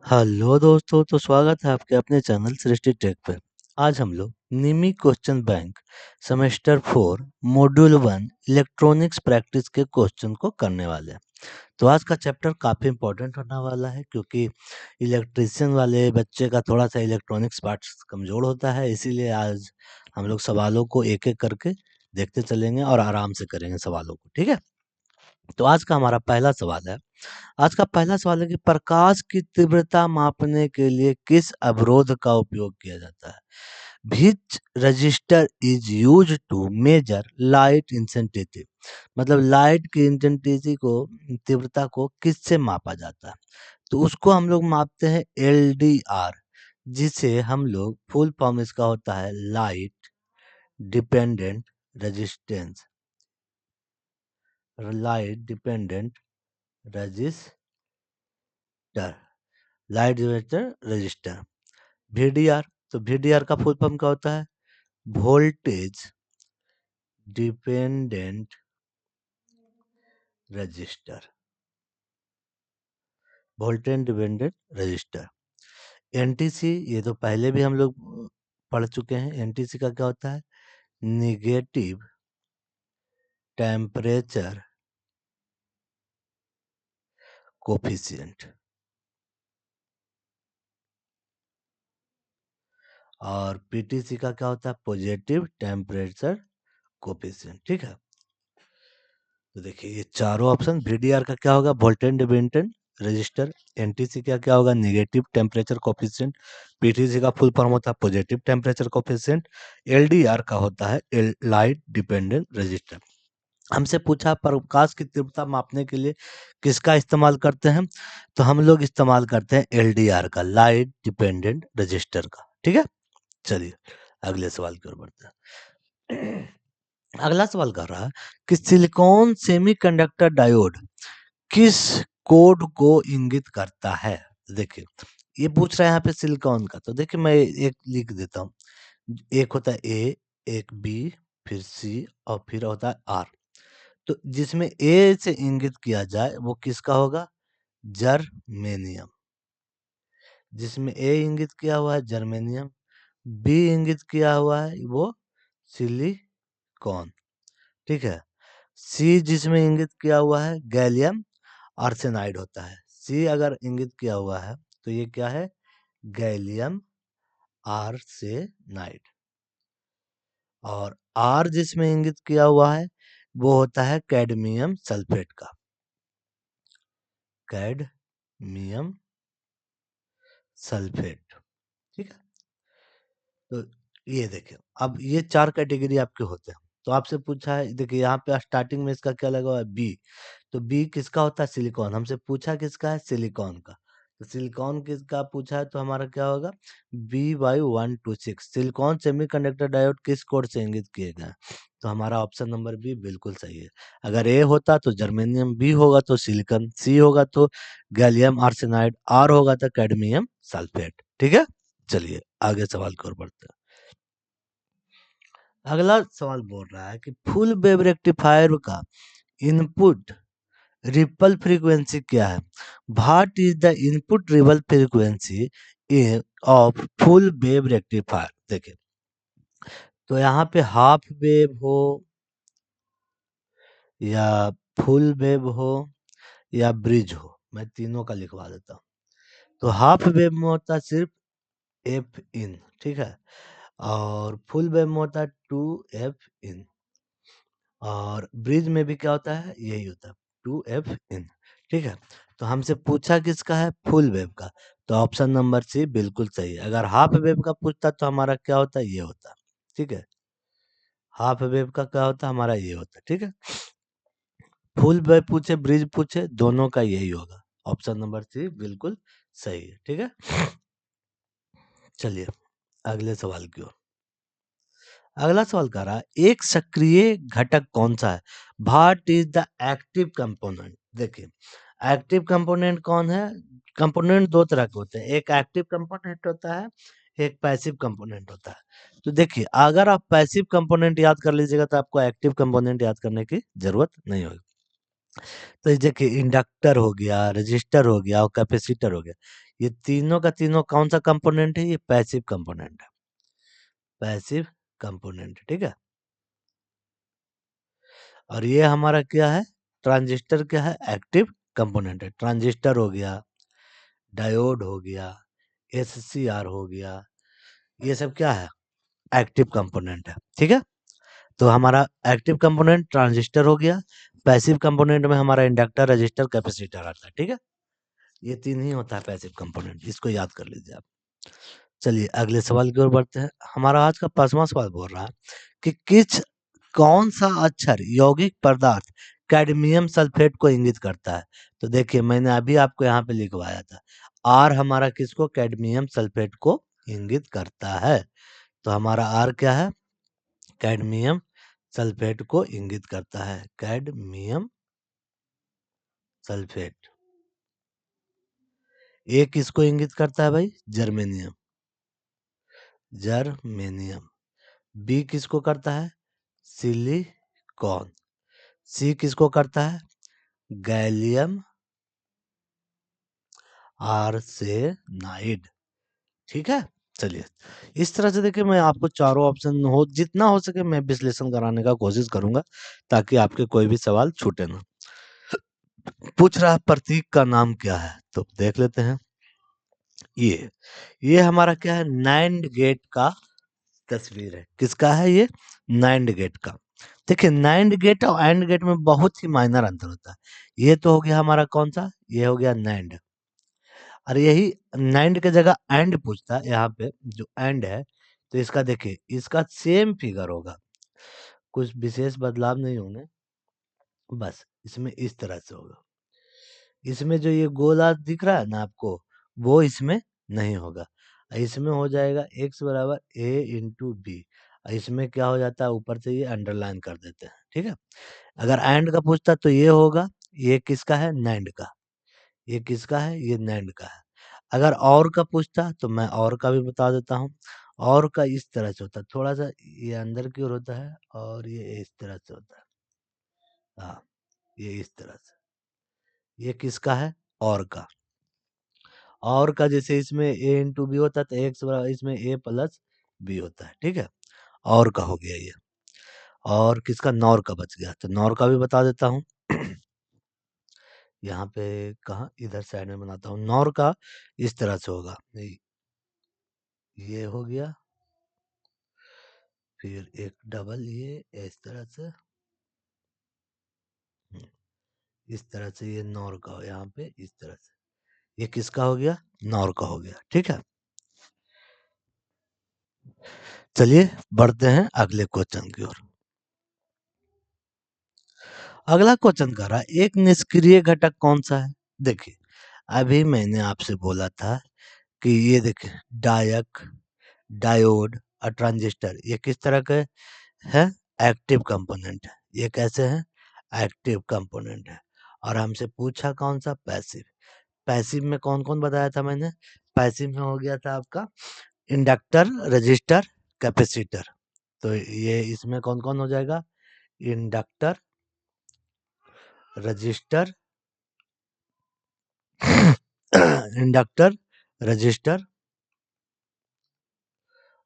Hello दोस्तों, तो स्वागत है आपके अपने चैनल सृष्टि टेक पे। आज हम लोग निमी question bank semester 4 module 1 electronics practice के क्वेश्चन को करने वाले हैं। तो आज का चैप्टर काफ़ी इंपॉर्टेंट होने वाला है, क्योंकि इलेक्ट्रिशियन वाले बच्चे का थोड़ा सा इलेक्ट्रॉनिक्स पार्ट कमज़ोर होता है। इसीलिए आज हम लोग सवालों को एक-एक करके देखते चलेंगे और आराम से करेंगे सवालों को, ठीक है? तो आज का हमारा पहला सवाल है। आज का पहला सवाल है कि प्रकाश की तीव्रता मापने के लिए किस अवरोध का उपयोग किया जाता है? Which register is used to measure light intensity, मतलब लाइट की इंटेंसिटी को, तीव्रता को किससे मापा जाता है? तो उसको हम लोग मापते हैं एलडीआर, जिसे हम लोग फुल फॉर्म इसका होता है light dependent resistance, light dependent register, light dependent register. VDR, तो वीडीआर का फुल फॉर्म क्या होता है? Voltage dependent register, voltage dependent register. NTC, ये तो पहले भी हम लोग पढ़ चुके हैं। एनटीसी का क्या होता है? Negative temperature coefficient. और पीटीसी का क्या होता है? पॉजिटिव टेम्परेचर कोफिशिएंट, ठीक है। तो देखिए ये चारों ऑप्शन, वीडीआर का क्या होगा? Voltage dependent register. एनटीसी का क्या होगा? Negative temperature coefficient. पीटीसी का फुल फॉर्म होता है पॉजिटिव टेम्परेचर कोफिशिएंट। एलडीआर का होता है लाइट डिपेंडेंट रजिस्टर। हमसे पूछा प्रकाश की तीव्रता मापने के लिए किसका इस्तेमाल करते हैं? तो हम लोग इस्तेमाल करते हैं एलडीआर का, लाइट डिपेंडेंट रजिस्टर का, ठीक है। चलिए अगले सवाल की ओर बढ़ते हैं। अगला सवाल कर रहा है कि सिलिकॉन सेमीकंडक्टर डायोड किस कोड को इंगित करता है? देखिए ये पूछ रहा है यहाँ पे सिलिकॉन का, तो देखिए मैं एक लिख देता हूँ। एक होता है ए, एक बी, फिर सी और फिर होता है आर। तो जिसमें ए से इंगित किया जाए वो किसका होगा? जर्मेनियम। जिसमें ए इंगित किया हुआ है जर्मेनियम, बी इंगित किया हुआ है वो सिलिकॉन, ठीक है। सी जिसमें इंगित किया हुआ है गैलियम आर्सेनाइड होता है। सी अगर इंगित किया हुआ है तो ये क्या है? Gallium arsenide. और आर जिसमें इंगित किया हुआ है वो होता है कैडमियम सल्फेट का, कैडमियम सल्फेट, ठीक है। तो ये देखिए, अब ये 4 कैटेगरी आपके होते हैं। तो आपसे पूछा है, देखिए यहाँ पे स्टार्टिंग में इसका क्या लगा हुआ है? बी। तो बी किसका होता है? सिलिकॉन। हमसे पूछा किसका है? सिलिकॉन का। तो सिलिकॉन किसका पूछा है तो हमारा क्या होगा? BY126। सिलिकॉन सेमीकंडक्टर डायोड किस कोड से इंगित किए गए हैं? तो हमारा ऑप्शन नंबर बी बिल्कुल सही है। अगर ए होता तो जर्मेनियम, बी होगा तो सिलिकॉन, सी होगा तो गैलियम आर्सेनाइड, आर होगा तो कैडमियम सल्फेट, ठीक है। चलिए आगे सवाल की ओर बढ़ते हैं। अगला सवाल बोल रहा है कि फुल वेव रेक्टिफायर का इनपुट रिपल फ्रीक्वेंसी क्या है? What is the input ripple frequency of full wave rectifier? देखिए तो यहाँ पे हाफ वेव हो या फुल वेव हो या ब्रिज हो, मैं तीनों का लिखवा देता हूँ। तो हाफ वेव में होता है सिर्फ एफ इन, ठीक है। और फुल वेव में होता है 2f इन। और ब्रिज में भी क्या होता है? यही होता है 2f इन, ठीक है। तो हमसे पूछा किसका है? फुल वेव का। तो ऑप्शन नंबर सी बिल्कुल सही है। अगर हाफ वेव का पूछता तो हमारा क्या होता? ये होता, ठीक है। हाफ वेव का क्या होता? हमारा ये होता, ठीक है। फुल वेव पूछे ब्रिज पूछे, दोनों का यही होगा। ऑप्शन नंबर सी बिल्कुल सही है, ठीक है। चलिए अगले सवाल की ओर। अगला सवाल कह रहा है एक सक्रिय घटक कौन सा है? What is the active component? देखिए एक्टिव कंपोनेंट कौन है? कंपोनेंट दो तरह के होते हैं, एक एक्टिव कंपोनेंट होता है, एक पैसिव कंपोनेंट होता है। तो देखिए अगर आप पैसिव कंपोनेंट याद कर लीजिएगा तो आपको एक्टिव कंपोनेंट याद करने की जरूरत नहीं होगी। तो ये देखिए इंडक्टर हो गया, रजिस्टर हो गया और कैपेसिटर हो गया। ये तीनों का तीनों कौन सा कंपोनेंट है? ये पैसिव कंपोनेंट है। पैसिव कंपोनेंट, ठीक है। और ये हमारा क्या है? ट्रांजिस्टर क्या है? एक्टिव कंपोनेंट है। ट्रांजिस्टर हो गया, डायोड हो गया, एससीआर हो गया, ये सब क्या है? एक्टिव कंपोनेंट है, ठीक है। तो हमारा एक्टिव कंपोनेंट ट्रांजिस्टर हो गया, पैसिव कंपोनेंट में हमारा इंडक्टर, रजिस्टर, कैपेसिटर आता है, ठीक है। ये तीन ही होता है पैसिव कंपोनेंट, इसको याद कर लीजिए आप। चलिए अगले सवाल की ओर बढ़ते हैं। हमारा आज का 5वां सवाल बोल रहा है कि कौन सा अक्षर यौगिक पदार्थ कैडमियम सल्फेट को इंगित करता है? तो देखिए मैंने अभी आपको यहाँ पे लिखवाया था, आर हमारा किसको? कैडमियम सल्फेट को इंगित करता है। तो हमारा आर क्या है? कैडमियम सल्फेट को इंगित करता है। Cadmium sulphate. ए किसको इंगित करता है भाई? जर्मेनियम। जर्मेनियम। बी किसको करता है? सिलिकॉन। सी किसको करता है? गैलियम आर्सेनाइड, ठीक है। चलिए इस तरह से देखिए मैं आपको चारों ऑप्शन हो जितना हो सके मैं विश्लेषण कराने का कोशिश करूंगा ताकि आपके कोई भी सवाल छूटे ना। पूछ रहा है प्रतीक का नाम क्या है? तो देख लेते हैं। ये हमारा क्या है? नाइंड गेट का तस्वीर है। किसका है ये? नाइंड गेट का। देखिए नाइंड गेट और एंड गेट में बहुत ही माइनर अंतर होता है। ये तो हो गया हमारा कौन सा? ये हो गया नाइंड। और यही नाइंड के जगह एंड पूछता है यहाँ पे, जो एंड है तो इसका देखिए इसका सेम फिगर होगा, कुछ विशेष बदलाव नहीं होंगे, बस इसमें इस तरह से होगा। इसमें जो ये गोला दिख रहा है ना आपको, वो इसमें नहीं होगा। इसमें हो जाएगा x बराबर a इंटू बी। इसमें क्या हो जाता है? ऊपर से ये अंडरलाइन कर देते हैं, ठीक है। अगर एंड का पूछता तो ये होगा। ये किसका है? नैंड का। ये किसका है? ये नैंड का है। अगर और का पूछता तो मैं और का भी बता देता हूँ। और का इस तरह से होता है, थोड़ा सा ये अंदर की ओर होता है और ये इस तरह से होता है। हाँ, ये इस तरह से। ये किसका है? और का। और का जैसे इसमें ए इंटू बी होता है तो एक्स बराबर इसमें ए प्लस बी होता है, ठीक है। और का हो गया ये। और किसका? नॉर का बच गया, तो नॉर का भी बता देता हूँ। यहाँ पे कहा इधर साइड में बनाता हूँ। नॉर का इस तरह से होगा, ये हो गया, फिर एक डबल ये इस तरह से, इस तरह से ये नॉर का हो यहाँ पे इस तरह से। ये किसका हो गया? नॉर का हो गया, ठीक है। चलिए बढ़ते हैं अगले क्वेश्चन की ओर। अगला क्वेश्चन कर रहा है एक निष्क्रिय घटक कौन सा है? देखिए अभी मैंने आपसे बोला था कि ये देखिए डायक, डायोड और ट्रांजिस्टर ये किस तरह के है? एक्टिव कंपोनेंट है। ये कैसे हैं? एक्टिव कंपोनेंट है। और हमसे पूछा कौन सा? पैसिव। पैसिव में कौन कौन बताया था मैंने? पैसिव में हो गया था आपका इंडक्टर, रजिस्टर, कैपेसिटर। तो ये इसमें कौन कौन हो जाएगा? इंडक्टर, रजिस्टर, इंडक्टर, रजिस्टर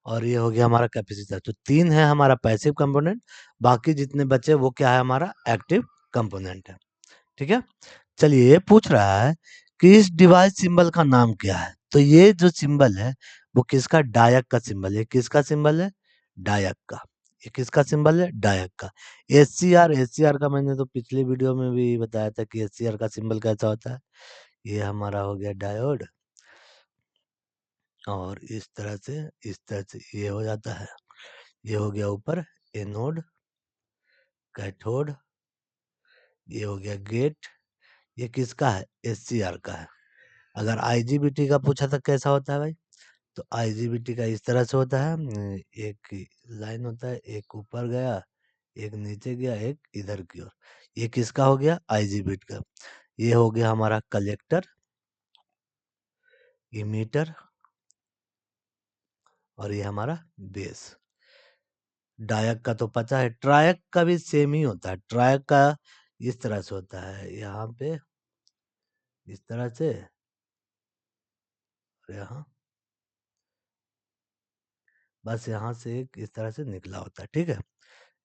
और ये हो गया हमारा कैपेसिटर। तो तीन है हमारा पैसिव कंपोनेंट, बाकी जितने बचे वो क्या है? हमारा एक्टिव कंपोनेंट है, ठीक है। चलिए ये पूछ रहा है कि इस डिवाइस सिंबल का नाम क्या है? तो ये जो सिंबल है वो किसका? डायक का सिंबल है। किसका सिंबल है? डायक का। ये किसका सिंबल है? डायक का। एससीआर, एससीआर का मैंने तो पिछले वीडियो में भी बताया था कि एससीआर का सिंबल कैसा होता है। ये हमारा हो गया डायोड और इस तरह से, इस तरह से ये हो जाता है। ये हो गया ऊपर एनोड, कैथोड, ये हो गया गेट। ये किसका है? एससीआर का है। अगर आईजीबीटी का पूछा था कैसा होता है भाई, तो आईजीबीटी का इस तरह से होता है। एक लाइन होता है, एक ऊपर गया, एक नीचे गया, एक इधर की ओर। ये किसका हो गया? आईजीबीटी का। ये हो गया हमारा कलेक्टर, इमीटर और ये हमारा बेस। डायक का तो पता है, ट्रायक का भी सेम ही होता है। ट्रायक का इस तरह से होता है, यहाँ पे इस तरह से, और यहाँ बस यहाँ से एक इस तरह से निकला होता है, ठीक है।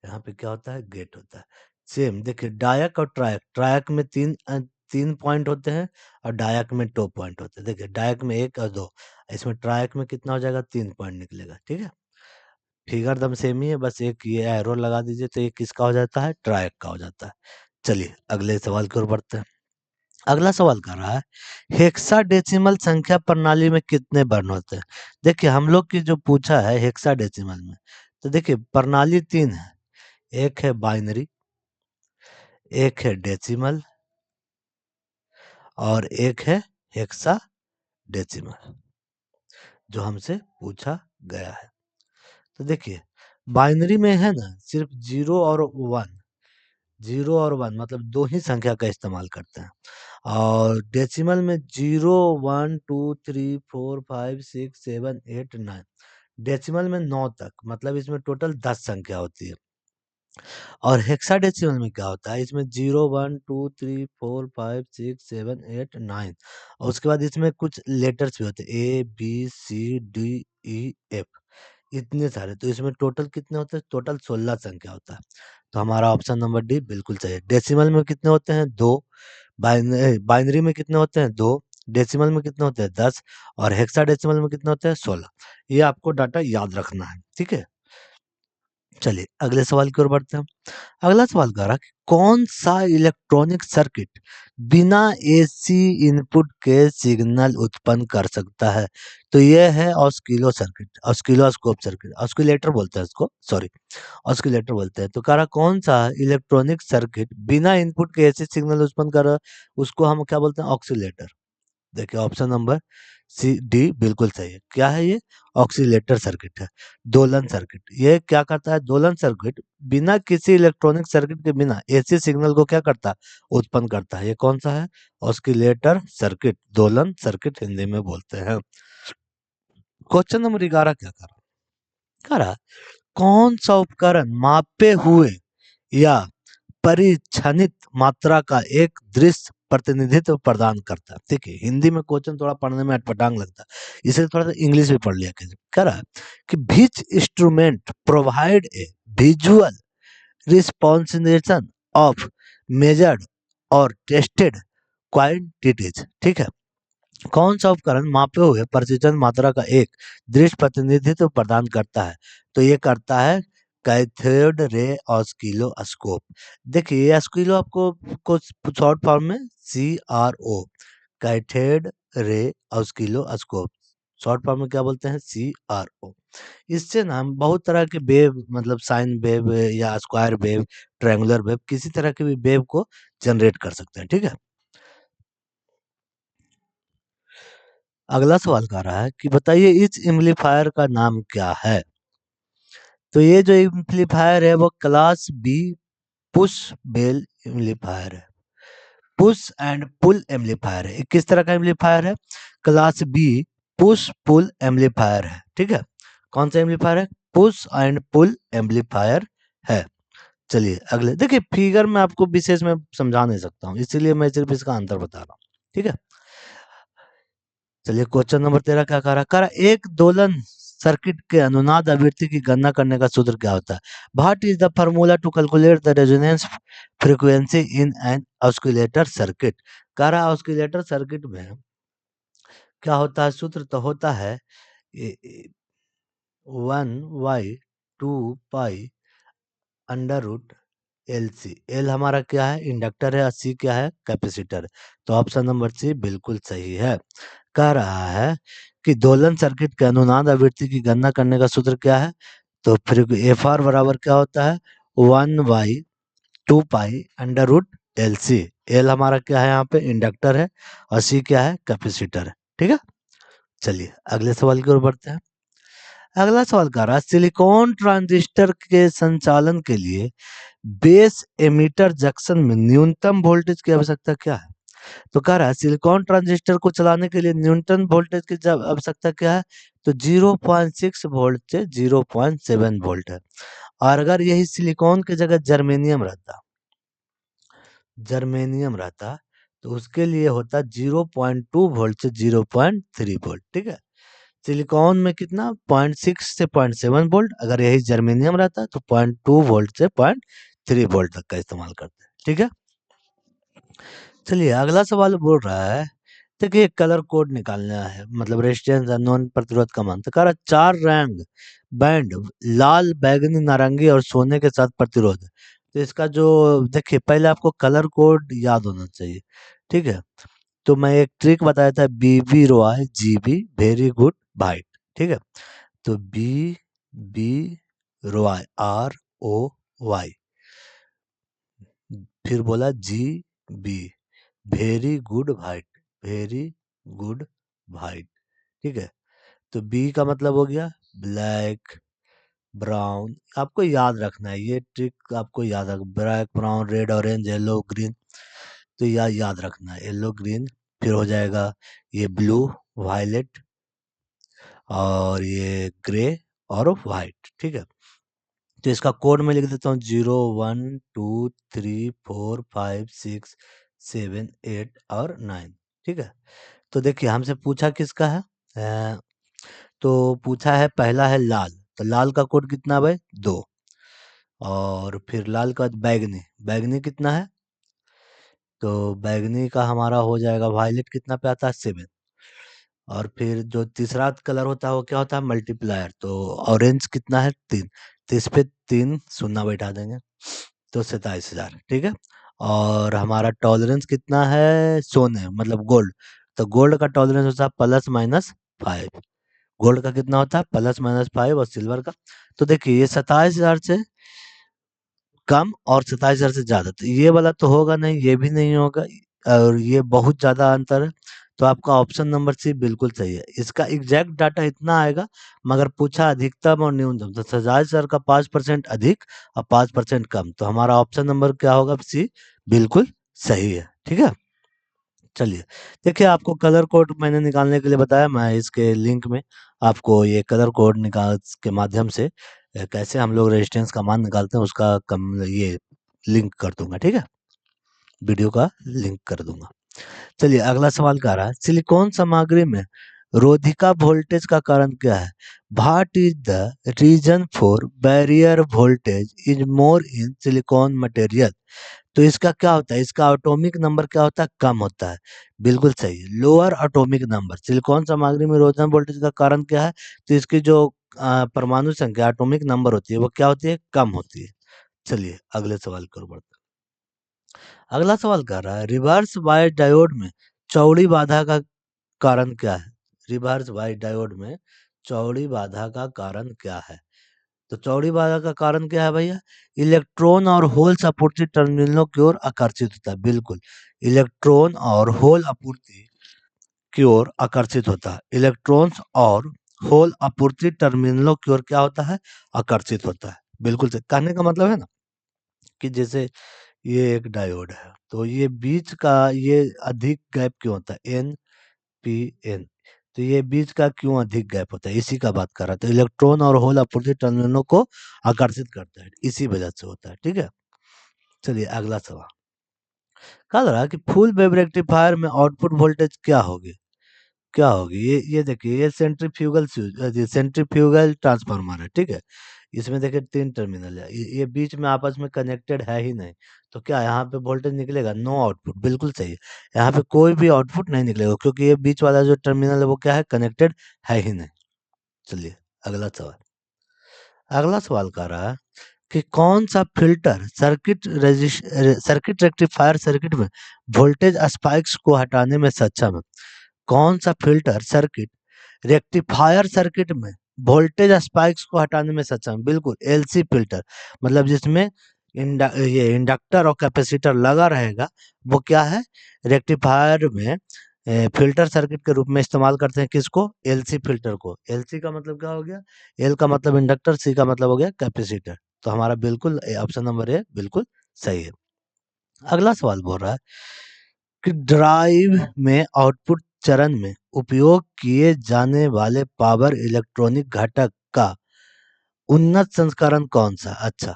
यहाँ पे क्या होता है, गेट होता है। सेम देखिए डायक और ट्रायक, ट्रायक में तीन पॉइंट होते हैं और डायक में 2 पॉइंट होते हैं। देखिए डायक में 1 और 2, इसमें ट्रायक में कितना हो जाएगा, 3 पॉइंट निकलेगा, ठीक है। फिगर एकदम सेम ही है, बस एक ये एरो लगा दीजिए तो ये किसका हो जाता है, ट्रायक का हो जाता है। चलिए अगले सवाल की ओर बढ़ते हैं। अगला सवाल कर रहा है हेक्साडेसिमल संख्या प्रणाली में कितने वर्ण होते हैं। देखिए हम लोग की जो पूछा है हेक्साडेसिमल में, तो देखिए प्रणाली 3 है, एक है बाइनरी, एक है डेसिमल और एक है हेक्साडेसिमल, जो हमसे पूछा गया है। तो देखिए बाइनरी में है ना सिर्फ 0 और 1 मतलब 2 ही संख्या का इस्तेमाल करते हैं, और डेसिमल में 0 1 2 3 4 5 6 7 8 9, डेसिमल में 9 तक, मतलब इसमें टोटल 10 संख्या होती है। और हेक्साडेसिमल में क्या होता है, इसमें 0 1 2 3 4 5 6 7 8 9, और उसके बाद इसमें कुछ लेटर्स भी होते हैं, ABCDEF, इतने सारे। तो इसमें टोटल कितने होते हैं, टोटल 16 संख्या होता है। तो हमारा ऑप्शन नंबर डी बिल्कुल सही है। डेसिमल में कितने होते हैं, 2, बाइनरी में कितने होते हैं, 2, डेसिमल में कितने होते हैं, 10, और हेक्साडेसिमल में कितने होते हैं, 16। ये आपको डाटा याद रखना है, ठीक है। चलिए अगले सवाल की ओर बढ़ते हैं। अगला सवाल कह रहा है कि कौन सा इलेक्ट्रॉनिक सर्किट बिना एसी इनपुट के सिग्नल उत्पन्न कर सकता है। तो यह है ऑस्किलो सर्किट, ऑस्किलोस्कोप सर्किट, ऑस्किलेटर बोलते हैं इसको, सॉरी ऑस्किलेटर बोलते हैं। तो कह रहा कौन सा इलेक्ट्रॉनिक सर्किट बिना इनपुट के एसी सिग्नल उत्पन्न कर रहा है, उसको हम क्या बोलते हैं, ऑक्सीलेटर। देखिए ऑप्शन नंबर सी डी बिल्कुल सही है। क्या है ये, ऑक्सीलेटर सर्किट है, दोलन सर्किट। ये क्या करता है, दोलन सर्किट बिना किसी इलेक्ट्रॉनिक सर्किट के बिना एसी सिग्नल को क्या करता है, उत्पन्न करता है। ये कौन सा है, ऑस्किलेटर सर्किट, दोलन सर्किट हिंदी में बोलते हैं। क्वेश्चन नंबर 11 क्या कर रहा है, कौन सा उपकरण मापे हुए या परिछनित मात्रा का एक दृश्य प्रतिनिधित्व प्रदान करता है। देखिए हिंदी में क्वेश्चन थोड़ा पढ़ने में अटपटांग लगता है, इसलिए थोड़ा सा इंग्लिश भी पढ़ लिया कीजिए। कह रहा है कि which instrument provide a visual रिस्पॉन्सिनेशन ऑफ मेजर्ड और टेस्टेड क्वांटिटीज। ठीक है, कौन सा उपकरण मापे हुए प्रतिशत मात्रा का एक दृश्य प्रतिनिधित्व प्रदान करता है। तो ये करता है कैथोड रे ऑस्किलोस्कोप। देखिए ये ऑस्किलो आपको कुछ शॉर्ट फॉर्म में CRO, cathode ray oscilloscope, short form में क्या बोलते हैं, CRO। इससे ना हम बहुत तरह के वेव, मतलब साइन वेव या स्क्वायर वेव, ट्रायंगुलर वेव, किसी तरह के भी वेव को जनरेट कर सकते हैं। ठीक है, अगला सवाल कह रहा है कि बताइए इस एम्पलीफायर का नाम क्या है। तो ये जो एम्पलीफायर है वो class B push bell amplifier है, पुश एंड पुल एम्पलीफायर है। किस तरह का एम्पलीफायर है, class B push pull amplifier है। ठीक है, कौन सा एम्पलीफायर है, पुश एंड पुल एम्पलीफायर है। चलिए अगले, देखिए फिगर में आपको विशेष में समझा नहीं सकता हूँ, इसीलिए मैं सिर्फ इसका आंसर बता रहा हूँ। ठीक है, चलिए क्वेश्चन नंबर 13 क्या कह रहा एक दोलन सर्किट के अनुनाद आवृत्ति की गणना करने का सूत्र क्या होता है। What is the formula to calculate the resonance frequency in an oscillator circuit. कह रहा ऑस्किलेटर सर्किट में क्या होता है, सूत्र तो होता है 1/2 pi under root LC। L हमारा क्या है, इंडक्टर है, और सी क्या है, कैपेसिटर। तो ऑप्शन नंबर सी बिल्कुल सही है। कह रहा है कि दोलन सर्किट के अनुनाद आवृत्ति की गणना करने का सूत्र क्या है। तो फिर FR बराबर क्या होता है, 1/2 pi under root LC। L हमारा क्या है, यहाँ पे इंडक्टर है, और सी क्या है, कैपेसिटर है। ठीक है, चलिए अगले सवाल की ओर बढ़ते हैं। अगला सवाल कह रहा है सिलिकॉन ट्रांजिस्टर के संचालन के लिए बेस एमिटर जंक्शन में न्यूनतम वोल्टेज की आवश्यकता क्या है। तो कह रहा है सिलिकॉन ट्रांजिस्टर को चलाने के लिए न्यूनतम वोल्टेज की आवश्यकता क्या है। तो 0.6 वोल्ट से 0.7 वोल्ट है। और अगर यही सिलिकॉन की जगह जर्मेनियम रहता जर्मेनियम रहता तो उसके लिए होता 0.2 वोल्ट से 0.3 वोल्ट, ठीक है। सिलिकॉन में कितना 0.6 से 0.7 वोल्ट, अगर यही जर्मेनियम रहता तो 0.2 वोल्ट से 0.3 वोल्ट तक का इस्तेमाल करते हैं, ठीक है। चलिए अगला सवाल बोल रहा है, देखिए कलर कोड निकालना है, मतलब रेजिस्टेंस अननोन, प्रतिरोध का मान। तो कह रहा है 4 रंग बैंड लाल, बैगनी, नारंगी और सोने के साथ प्रतिरोध। तो इसका जो, देखिए पहले आपको कलर कोड याद होना चाहिए, ठीक है। तो मैं एक ट्रिक बताया था, BB ROY GB very good white, ठीक है। तो बी बी रॉय ROY, फिर बोला G B very good white, very good white, ठीक है। तो बी का मतलब हो गया ब्लैक, ब्राउन, आपको याद रखना है, ये ट्रिक आपको याद रख, black, brown, red, orange, yellow, green, तो याद रखना है, येलो, ग्रीन, फिर हो जाएगा ये ब्लू, वायलेट, और ये ग्रे और व्हाइट, ठीक है। तो इसका कोड मैं लिख देता हूँ 0 1 2 3 4 5 6 7 8 और 9, ठीक है। तो देखिए हमसे पूछा किसका है, तो पूछा है पहला है लाल, तो लाल का कोड कितना भाई 2, और फिर लाल का बाद बैगनी, बैगनी कितना है, तो बैगनी का हमारा हो जाएगा वायलेट, कितना पे आता है 7, और फिर जो तीसरा कलर होता है वो क्या होता है मल्टीप्लायर, तो ऑरेंज कितना है 3, तो इस पे 3 शून्य बैठा देंगे, तो 27,000, ठीक है। और हमारा टॉलरेंस कितना है सोने मतलब गोल्ड, तो गोल्ड का टॉलरेंस होता है +-5, गोल्ड का कितना होता है +-5, और सिल्वर का, तो देखिए ये 27,000 से कम और 27,000 से ज्यादा, तो ये वाला तो होगा नहीं, ये भी नहीं होगा, और ये बहुत ज्यादा अंतर है, तो आपका ऑप्शन नंबर सी बिल्कुल सही है। इसका एग्जैक्ट डाटा इतना आएगा, मगर पूछा अधिकतम और न्यूनतम, तो 27,000 का 5% अधिक और 5% कम, तो हमारा ऑप्शन नंबर क्या होगा सी, बिल्कुल सही है, ठीक है। चलिए देखिए आपको कलर कोड मैंने निकालने के लिए बताया, मैं इसके लिंक में आपको ये कलर कोड निकाल के माध्यम से कैसे हम लोग रेजिस्टेंस का मान निकालते हैं उसका कम ये लिंक कर दूंगा, ठीक है, वीडियो का लिंक कर दूंगा। चलिए अगला सवाल क्या आ रहा है, सिलिकॉन सामग्री में रोधिका वोल्टेज का कारण क्या है, what is the reason for barrier voltage is more in silicon material. तो इसका क्या होता है, इसका एटॉमिक नंबर क्या होता है, कम होता है, बिल्कुल सही, लोअर एटॉमिक नंबर। सिलिकॉन सामग्री में रोधन वोल्टेज का कारण क्या है, तो इसकी जो परमाणु संख्या एटॉमिक नंबर होती है वो क्या होती है, कम होती है। चलिए अगले सवाल की ओर बढ़ते हैं। अगला सवाल कर रहा है, रिवर्स बायस डायोड में चौड़ी बाधा का कारण क्या है, रिवर्स बायस डायोड में चौड़ी बाधा का कारण क्या है। तो चौड़ी बाधा का कारण क्या है भैया, इलेक्ट्रॉन और होल्स आपूर्ति टर्मिनलों की ओर आकर्षित होता है, बिल्कुल, इलेक्ट्रॉन और होल आपूर्ति की ओर आकर्षित होता है, इलेक्ट्रॉन्स और होल आपूर्ति टर्मिनलों की ओर क्या होता है, आकर्षित होता है, बिल्कुल से कहने का मतलब है ना कि जैसे ये एक डायोड है, तो ये बीच का ये अधिक गैप क्यों होता है, NPN, तो ये बीच का क्यों अधिक गैप होता है, इसी का बात कर रहा था, इलेक्ट्रॉन और होल अपोजिट टर्मिनलों को आकर्षित करता है, इसी वजह से होता है, ठीक है। चलिए अगला सवाल, कह रहा है कि फुल वेव रेक्टिफायर में आउटपुट वोल्टेज क्या होगी, क्या होगी, ये देखिए ये सेंट्रीफ्यूगल ट्रांसफार्मर है, ठीक है। इसमें देखिए 3 टर्मिनल है, ये बीच में आपस में कनेक्टेड है ही नहीं, तो क्या यहाँ पे वोल्टेज निकलेगा, नो आउटपुट, बिल्कुल सही है, यहाँ पे कोई भी आउटपुट नहीं निकलेगा, क्योंकि ये बीच वाला जो टर्मिनल है वो क्या है, कनेक्टेड है ही नहीं। चलिए अगला सवाल, अगला सवाल कह रहा है कि कौन सा फिल्टर सर्किट रेक्टिफायर सर्किट में वोल्टेज स्पाइक्स को हटाने में सक्षम है, कौन सा फिल्टर सर्किट रेक्टिफायर सर्किट में वोल्टेज स्पाइक्स को हटाने में सक्षम है? बिल्कुल एलसी फिल्टर, मतलब जिसमें ये इंडक्टर और कैपेसिटर लगा रहेगा, वो क्या है, रेक्टिफायर में फिल्टर सर्किट के रूप में इस्तेमाल करते हैं, किसको, एलसी फिल्टर को। एलसी का मतलब क्या हो गया, एल का मतलब इंडक्टर, सी का मतलब हो गया कैपेसिटर, तो हमारा बिल्कुल ऑप्शन नंबर ए बिल्कुल सही है। अगला सवाल बोल रहा है कि ड्राइव में आउटपुट चरण में उपयोग किए जाने वाले पावर इलेक्ट्रॉनिक घटक का उन्नत संस्करण कौन सा, अच्छा,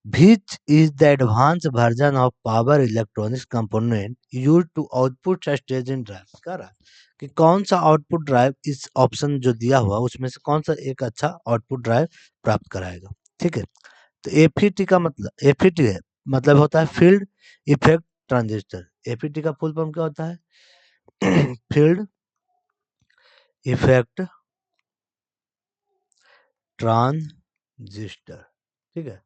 Which is the advanced version of power electronics component used to output stage in drive? कह रहा है कि कौन सा आउटपुट ड्राइव इस ऑप्शन जो दिया हुआ उसमें से कौन सा एक अच्छा आउटपुट ड्राइव प्राप्त कराएगा। ठीक है, तो एफईटी का मतलब एफईटी है मतलब होता है फील्ड इफेक्ट ट्रांजिस्टर। एफईटी का फुल फॉर्म क्या होता है? Field effect transistor. ठीक है,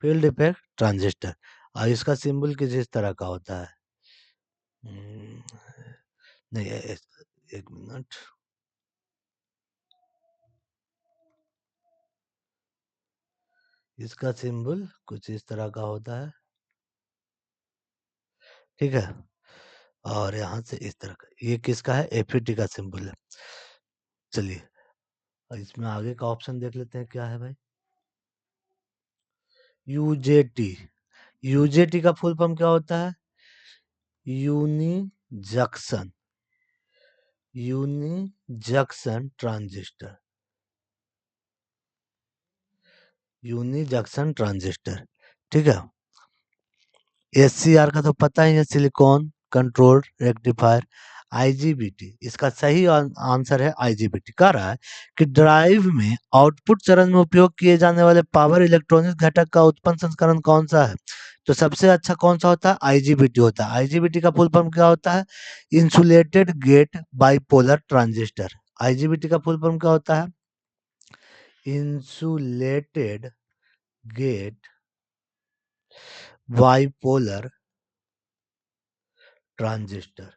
फील्ड इफेक्ट ट्रांजिस्टर। और इसका सिंबल किस इस तरह का होता है? नहीं, एक मिनट, इसका सिंबल कुछ इस तरह का होता है। ठीक है, और यहाँ से इस तरह का, ये किसका है? एफईटी का सिंबल है। चलिए, इसमें आगे का ऑप्शन देख लेते हैं क्या है भाई। यूजेटी। यूजेटी का फुल फॉर्म क्या होता है? Uni junction. Uni junction transistor. Uni junction transistor. ठीक है, एससीआर का तो पता ही है, सिलिकॉन कंट्रोल रेक्टिफायर। आईजीबीटी, इसका सही आंसर है आईजीबीटी। कह रहा है कि ड्राइव में आउटपुट चरण में उपयोग किए जाने वाले पावर इलेक्ट्रॉनिक्स घटक का उत्पन्न संस्करण कौन सा है? तो सबसे अच्छा कौन सा होता है? आईजीबीटी होता है। आईजीबीटी का फुल फॉर्म क्या होता है? Insulated gate bipolar transistor. IGBT का फुल फॉर्म क्या होता है? Insulated gate bipolar transistor.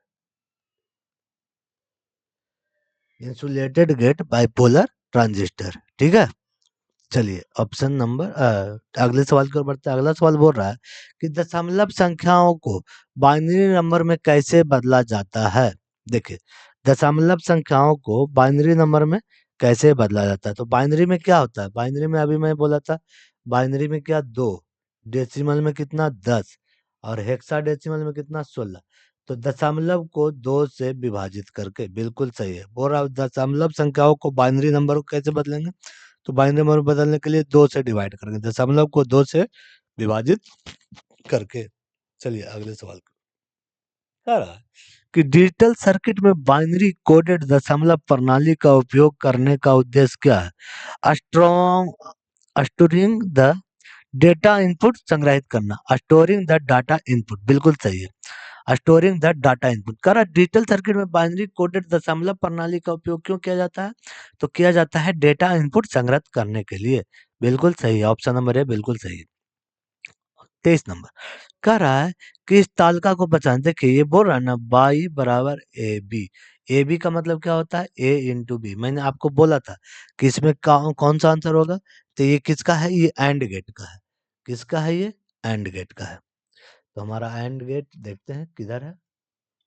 Insulated gate bipolar transistor. ठीक है, चलिए ऑप्शन नंबर अगले सवाल की ओर बढ़ते हैं। अगला सवाल बोल रहा है कि दशमलव संख्याओं को बाइनरी नंबर में कैसे बदला जाता है? देखिए, दशमलव संख्याओं को बाइनरी नंबर में कैसे बदला जाता है? तो बाइनरी में क्या होता है? बाइनरी में अभी मैं बोला था, बाइनरी में क्या, 2, डेसिमल में कितना, 10, और हेक्साडेसिमल में कितना, 16। तो दशमलव को 2 से विभाजित करके, बिल्कुल सही है। बोल रहा हूँ दशमलव संख्याओं को बाइनरी नंबर को कैसे बदलेंगे? तो बाइनरी नंबर बदलने के लिए 2 से डिवाइड करेंगे, दशमलव को 2 से विभाजित करके। चलिए अगले सवाल को। कह रहा है कि डिजिटल सर्किट में बाइनरी कोडेड दशमलव प्रणाली का उपयोग करने का उद्देश्य क्या है? Strong storing the data input, संग्रहित करना। स्टोरिंग द डाटा इनपुट, बिल्कुल सही है, स्टोरिंग द डाटा इनपुट। कह रहा डिजिटल सर्किट में बाइनरी कोडेड दशमलव प्रणाली का उपयोग क्यों किया जाता है? तो किया जाता है डेटा इनपुट संग्रहित करने के लिए। बिल्कुल सही है, ऑप्शन नंबर ए बिल्कुल सही है। 23 नंबर कह रहा है कि इस तालिका को बचाने, देखिए ये बोल रहा है ना, बाई बराबर ए बी। ए बी का मतलब क्या होता है? ए इंटू बी। मैंने आपको बोला था कि इसमें कौन सा आंसर होगा? तो ये किसका है? ये एंड गेट का है। किसका है ये? एंड गेट का है। तो हमारा एंड गेट देखते हैं किधर है।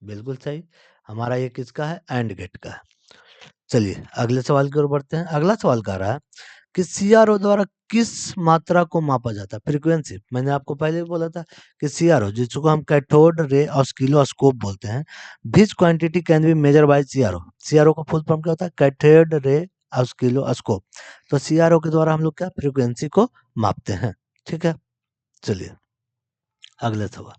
बिल्कुल सही, हमारा ये किसका है? एंड गेट का है। चलिए अगले सवाल की ओर बढ़ते हैं। अगला सवाल कह रहा है कि सीआरओ द्वारा किस मात्रा को मापा जाता है? फ्रीक्वेंसी। मैंने आपको पहले भी बोला था कि सीआरओ, जिसको हम कैथोड रे ऑस्किलोस्कोप बोलते हैं, विच quantity can be measure by CRO. CRO का फुल फॉर्म क्या होता है? Cathode ray oscilloscope. तो सीआरओ के द्वारा हम लोग क्या फ्रीक्वेंसी को मापते हैं। ठीक है, चलिए अगले सवाल।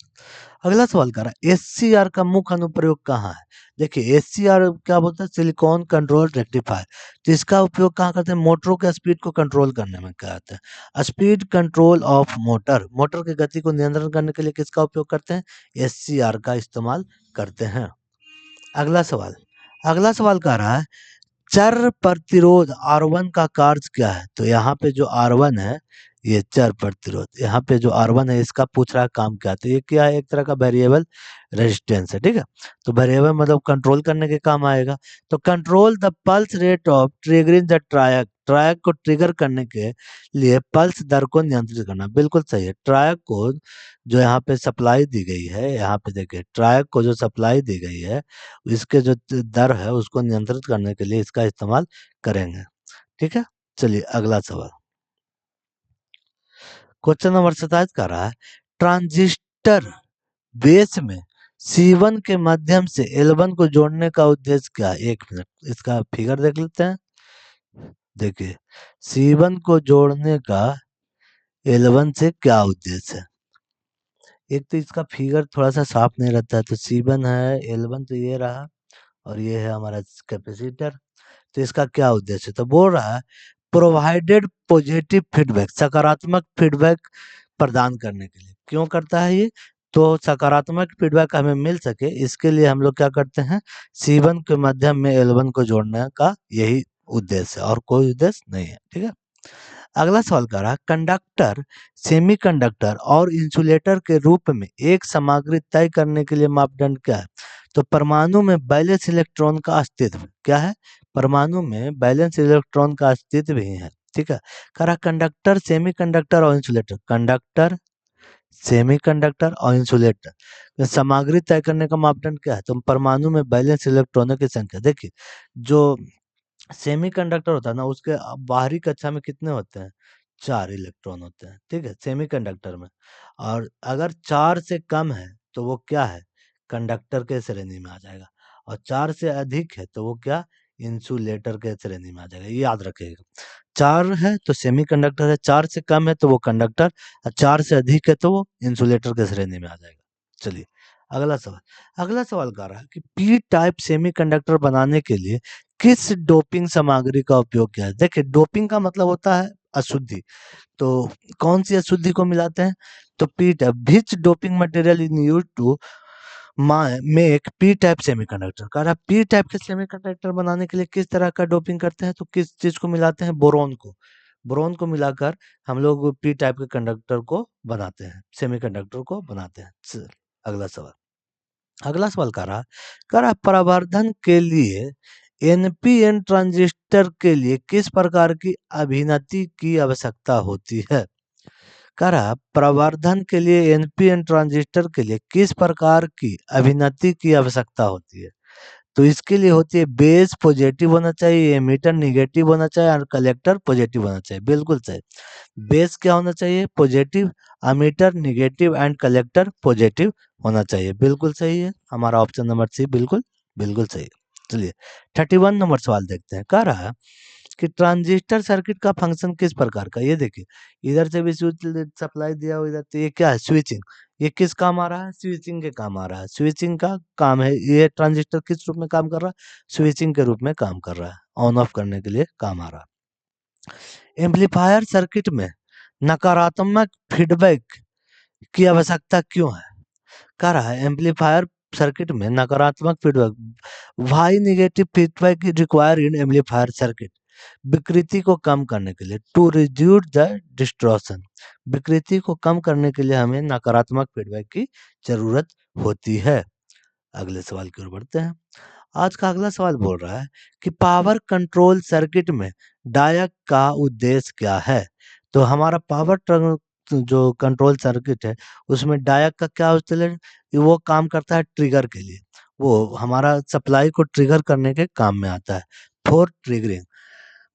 अगला सवाल कर रहा है एससीआर का मुख्य अनुप्रयोग कहाँ है? देखिए एससीआर क्या बोलता है? Silicon control rectifier. तो इसका उपयोग कहाँ करते हैं? मोटरों के स्पीड को कंट्रोल करने में करते हैं। Speed control of motor, motor की गति को नियंत्रण करने के लिए किसका उपयोग करते हैं? एससीआर का इस्तेमाल करते हैं। अगला सवाल। अगला सवाल कह रहा है चर प्रतिरोध R1 का कार्य क्या है? तो यहाँ पे जो R1 है, ये चर प्रतिरोध, यहाँ पे जो R1 है इसका पूछ रहा है काम क्या है? तो ये क्या है? एक तरह का वेरिएबल रेजिस्टेंस है। ठीक है, तो वेरिएबल मतलब कंट्रोल करने के काम आएगा। तो control the pulse rate of triggering the ट्रायक, ट्रायक को ट्रिगर करने के लिए पल्स दर को नियंत्रित करना। बिल्कुल सही है। ट्रायक को जो यहाँ पे सप्लाई दी गई है, यहाँ पे देखिए ट्रायक को जो सप्लाई दी गई है, इसके जो दर है उसको नियंत्रित करने के लिए इसका इस्तेमाल करेंगे। ठीक है, चलिए अगला सवाल। क्वेश्चन नंबर 27 का रहा है ट्रांजिस्टर बेस में C1 के माध्यम से L1 को जोड़ने का उद्देश्य क्या है? एक मिनट, इसका फिगर देख लेते हैं। देखिए C1 को जोड़ने का L1 से क्या उद्देश्य है? एक तो इसका फिगर थोड़ा सा साफ नहीं रहता है, तो C1 है, L1 तो ये रहा, और ये है हमारा कैपेसिटर। तो इसका क्या उद्देश्य है? तो बोल रहा है प्रोवाइडेड पॉजिटिव फीडबैक, सकारात्मक फीडबैक प्रदान करने के लिए। क्यों करता है ये? तो सकारात्मक फीडबैक हमें मिल सके, इसके लिए हम लोग क्या करते हैं, C1 के माध्यम में L1 को जोड़ने का यही उद्देश्य है, और कोई उद्देश्य नहीं है। ठीक है, अगला सवाल कर रहा है कंडक्टर, सेमीकंडक्टर और इंसुलेटर के रूप में एक सामग्री तय करने के लिए मापदंड क्या है? तो परमाणु में बैलेंस इलेक्ट्रॉन का अस्तित्व क्या है? परमाणु में बैलेंस इलेक्ट्रॉन का अस्तित्व ही है। ठीक है, कह रहा कंडक्टर, सेमीकंडक्टर और इंसुलेटर, कंडक्टर, सेमीकंडक्टर और इंसुलेटर सामग्री तय करने का मापदंड क्या है? तो परमाणु में बैलेंस इलेक्ट्रॉनों की संख्या। देखिए, जो सेमीकंडक्टर होता है ना, उसके बाहरी कक्षा में कितने होते हैं? 4 इलेक्ट्रॉन होते हैं। ठीक है, सेमीकंडक्टर में। और अगर 4 से कम है तो वो क्या है? कंडक्टर के श्रेणी में आ जाएगा, और 4 से अधिक है तो वो क्या? इंसुलेटर के श्रेणी में आ जाएगा। ये याद रखिएगा, 4 है तो सेमीकंडक्टर है, 4 से कम है तो वो कंडक्टर, और 4 से अधिक है तो वो इंसुलेटर के श्रेणी में आ जाएगा। चलिए, अगला सवाल। अगला सवाल कह रहा है कि पी टाइप सेमीकंडक्टर बनाने के लिए किस डोपिंग सामग्री का उपयोग किया है? देखिए, डोपिंग का मतलब होता है अशुद्धि। तो कौन सी अशुद्धि को मिलाते हैं? तो P type, which doping material in use to make P type semiconductor. कह रहा पी टाइप के सेमीकंडक्टर बनाने के लिए किस तरह का डोपिंग करते हैं? तो किस चीज को मिलाते हैं? बोरोन को। बोरोन को मिलाकर हम लोग पी टाइप के कंडक्टर को बनाते हैं, सेमीकंडक्टर को बनाते हैं। अगला सवाल। अगला सवाल कह रहा प्रवर्धन के लिए एनपीएन ट्रांजिस्टर के लिए किस प्रकार की अभिनति की आवश्यकता होती है? कह रहा प्रवर्धन के लिए एनपीएन ट्रांजिस्टर के लिए किस प्रकार की अभिनति की आवश्यकता होती है? तो इसके लिए होती है बेस पॉजिटिव होना चाहिए, एमीटर निगेटिव होना चाहिए, और कलेक्टर पॉजिटिव होना चाहिए। बिल्कुल सही। बेस क्या होना चाहिए? Positive, emitter negative and collector positive होना चाहिए। बिल्कुल सही है, हमारा ऑप्शन नंबर सी बिल्कुल बिल्कुल सही है। चलिए, 31 नंबर सवाल देखते हैं। कह रहा है कि ट्रांजिस्टर सर्किट का फंक्शन किस प्रकार का? ये देखिए, इधर से भी स्विच सप्लाई दिया हुआ, इधर तो ये क्या है? स्विचिंग। ये किस काम आ रहा है? स्विचिंग के काम आ रहा है, स्विचिंग का काम है। ये ट्रांजिस्टर किस रूप में काम कर रहा है? स्विचिंग के रूप में काम कर रहा है, ऑन ऑफ करने के लिए काम आ रहा है। एम्पलीफायर सर्किट में नकारात्मक फीडबैक की आवश्यकता क्यों है? कह रहा है एम्पलीफायर सर्किट में नकारात्मक feedback, why negative feedback require in amplifier circuit, विकृति को कम करने के लिए, टू रिड्यूस द डिस्टॉर्शन। विकृति को कम करने के लिए हमें नकारात्मक फीडबैक की जरूरत होती है। अगले सवाल की ओर बढ़ते हैं। आज का अगला सवाल बोल रहा है कि पावर कंट्रोल सर्किट में डायक का उद्देश्य क्या है? तो हमारा जो कंट्रोल सर्किट है उसमें डायक का क्या उद्देश्य है? वो काम करता है ट्रिगर के लिए, वो हमारा सप्लाई को ट्रिगर करने के काम में आता है, for triggering.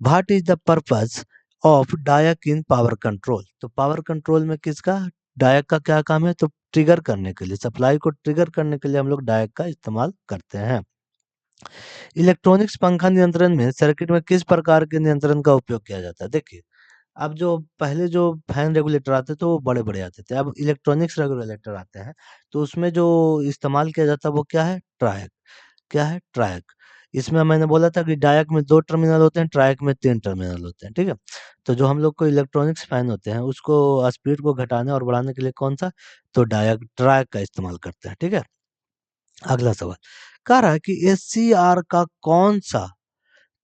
What is the purpose of डायक in power control? तो पावर कंट्रोल में किसका, डायक का क्या काम है? तो ट्रिगर करने के लिए, सप्लाई को ट्रिगर करने के लिए हम लोग डायक का इस्तेमाल करते हैं। इलेक्ट्रॉनिक्स पंखा नियंत्रण में सर्किट में किस प्रकार के नियंत्रण का उपयोग किया जाता है? देखिए, अब जो पहले जो फैन रेगुलेटर आते थे वो बड़े बड़े आते थे, अब इलेक्ट्रॉनिक्स रेगुलेटर आते हैं, तो उसमें जो इस्तेमाल किया जाता है वो क्या है? ट्रायक। क्या है? ट्रायक। इसमें मैंने बोला था कि डायक में 2 टर्मिनल होते हैं, ट्रायक में 3 टर्मिनल होते हैं। ठीक है, तो जो हम लोग को इलेक्ट्रॉनिक्स फैन होते हैं उसको स्पीड को घटाने और बढ़ाने के लिए कौन सा? तो डायक, ट्रायक का इस्तेमाल करते हैं। ठीक है, अगला सवाल कह रहा है कि एससीआर का कौन सा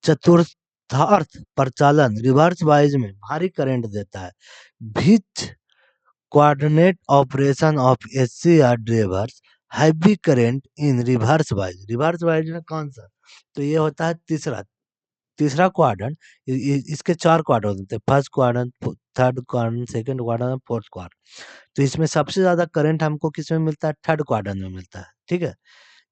चतुर्थार्थ प्रचालन रिवर्स वाइज में भारी करंट देता है? Which coordinate operation of SCR drivers heavy current in reverse wise? Reverse wise में कौन सा? तो ये होता है तीसरा, तीसरा क्वाड्रेंट। इसके 4 क्वाड्रेंट होते हैं, first quadrant, third quadrant, second quadrant, fourth quadrant. तो इसमें सबसे ज्यादा करंट हमको किस में मिलता है? थर्ड क्वाड्रेंट में मिलता है। ठीक है,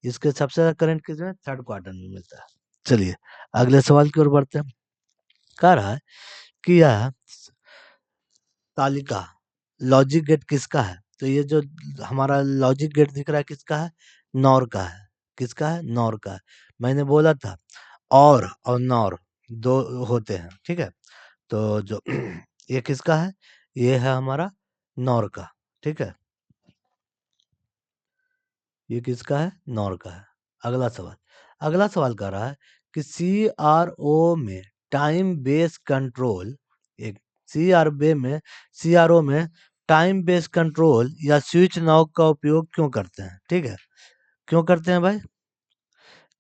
इसके सबसे ज्यादा करंट किस में? थर्ड क्वाड्रेंट में मिलता है। चलिए, अगले सवाल की ओर बढ़ते हैं। कह रहा है कि यह तालिका लॉजिक गेट किसका है? तो ये जो हमारा लॉजिक गेट दिख रहा है किसका है? नॉर का है। किसका है? नॉर का है। मैंने बोला था और नॉर दो होते हैं। ठीक है, तो जो ये किसका है? ये है हमारा नॉर का, ठीक है, ये किसका है, नॉर का है। अगला सवाल कह रहा है कि CRO में टाइम बेस कंट्रोल, एक CRO में टाइम बेस कंट्रोल या स्विच नॉब का उपयोग क्यों करते हैं, ठीक है, क्यों करते हैं भाई?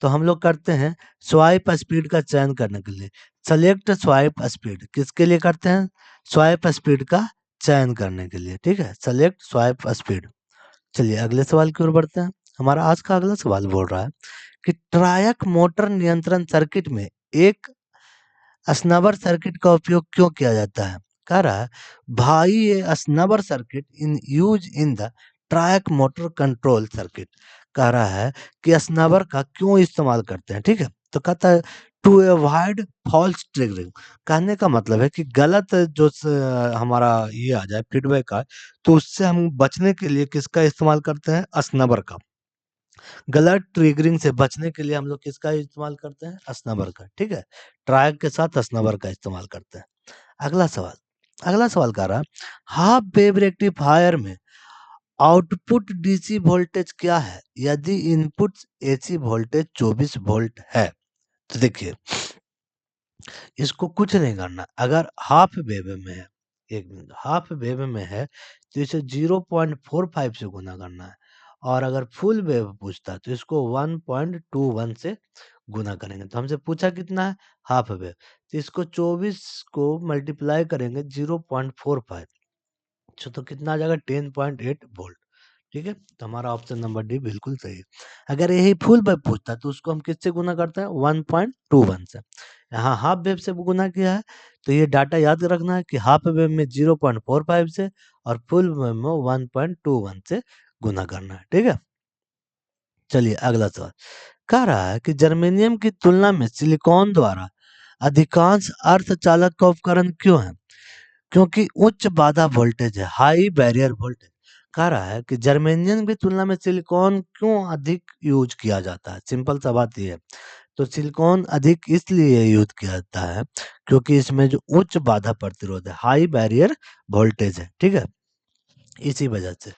तो हम लोग करते हैं स्वाइप स्पीड का चयन करने के लिए। सेलेक्ट स्वाइप स्पीड किसके लिए करते हैं? स्वाइप स्पीड का चयन करने के लिए, ठीक है, सेलेक्ट स्वाइप स्पीड। चलिए अगले सवाल की ओर बढ़ते हैं। हमारा आज का अगला सवाल बोल रहा है कि ट्रायक मोटर नियंत्रण सर्किट में एक स्नबर सर्किट का उपयोग क्यों किया जाता है? कह रहा है भाई ये snubber circuit in use in the triac motor control circuit. कह रहा है कि स्नबर का क्यों इस्तेमाल करते हैं, ठीक है, तो कहता है टू अवॉइड फॉल्स ट्रिगरिंग। कहने का मतलब है कि गलत जो हमारा ये आ जाए फीडबैक आए, तो उससे हम बचने के लिए किसका इस्तेमाल करते हैं? स्नबर का। गलत ट्रिगरिंग से बचने के लिए हम लोग किसका इस्तेमाल करते हैं? स्नबर का, ठीक है, ट्रायक के साथ स्नबर का इस्तेमाल करते हैं। अगला सवाल कह रहा है हाफ वेव रेक्टिफायर में आउटपुट डीसी वोल्टेज क्या है यदि इनपुट एसी वोल्टेज 24 वोल्ट है? तो देखिए इसको कुछ नहीं करना, अगर हाफ वेव में है, एक मिनट, हाफ वेव में है तो इसे 0.45 से गुना करना है, और अगर फुल वेव पूछता है तो इसको 1.21 से गुना करेंगे। तो हमसे पूछा कितना है? हाफ वेव, तो इसको 24 को मल्टीप्लाई करेंगे 0.45, तो कितना आ जाएगा? 10.8 वोल्ट, ठीक है, तो हमारा ऑप्शन नंबर डी बिल्कुल सही है। अगर यही फुल वेव पूछता है तो उसको हम किससे गुना करते हैं? 1.21 से। यहाँ हाफ वेव से गुना किया है, तो ये डाटा याद रखना है कि हाफ वेव में 0.45 से और फुल वेव में 1.21 से गुना करना है, ठीक है। चलिए अगला सवाल कह रहा है कि जर्मेनियम की तुलना में सिलिकॉन द्वारा अधिकांश अर्धचालक का उपकरण क्यों है? क्योंकि उच्च बाधा वोल्टेज है, हाई बैरियर वोल्टेज। कह रहा है कि जर्मेनियम की तुलना में सिलिकॉन क्यों अधिक यूज किया जाता है? सिंपल सा बात ये है, तो सिलिकॉन अधिक इसलिए यूज किया जाता है क्योंकि इसमें जो उच्च बाधा प्रतिरोध है, हाई बैरियर वोल्टेज है, ठीक है, इसी वजह से।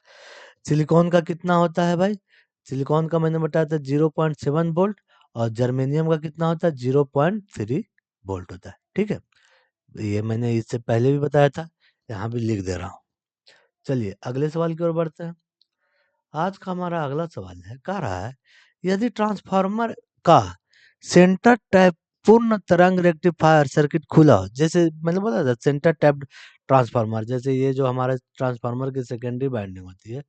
सिलिकॉन का कितना होता है भाई? सिलिकॉन का मैंने बताया था 0.7 वोल्ट, और जर्मेनियम का कितना होता है? 0.3 वोल्ट होता है, ठीक है, ये मैंने इससे पहले भी बताया था, यहाँ भी लिख दे रहा हूँ। चलिए अगले सवाल की ओर बढ़ते हैं। आज का हमारा अगला सवाल है, कह रहा है यदि ट्रांसफार्मर का सेंटर टैप पूर्ण तरंग रेक्टिफायर सर्किट खुला हो, जैसे मैंने बोला था सेंटर टैप्ड ट्रांसफार्मर, जैसे ये जो हमारे ट्रांसफार्मर की सेकेंडरी वाइंडिंग होती है,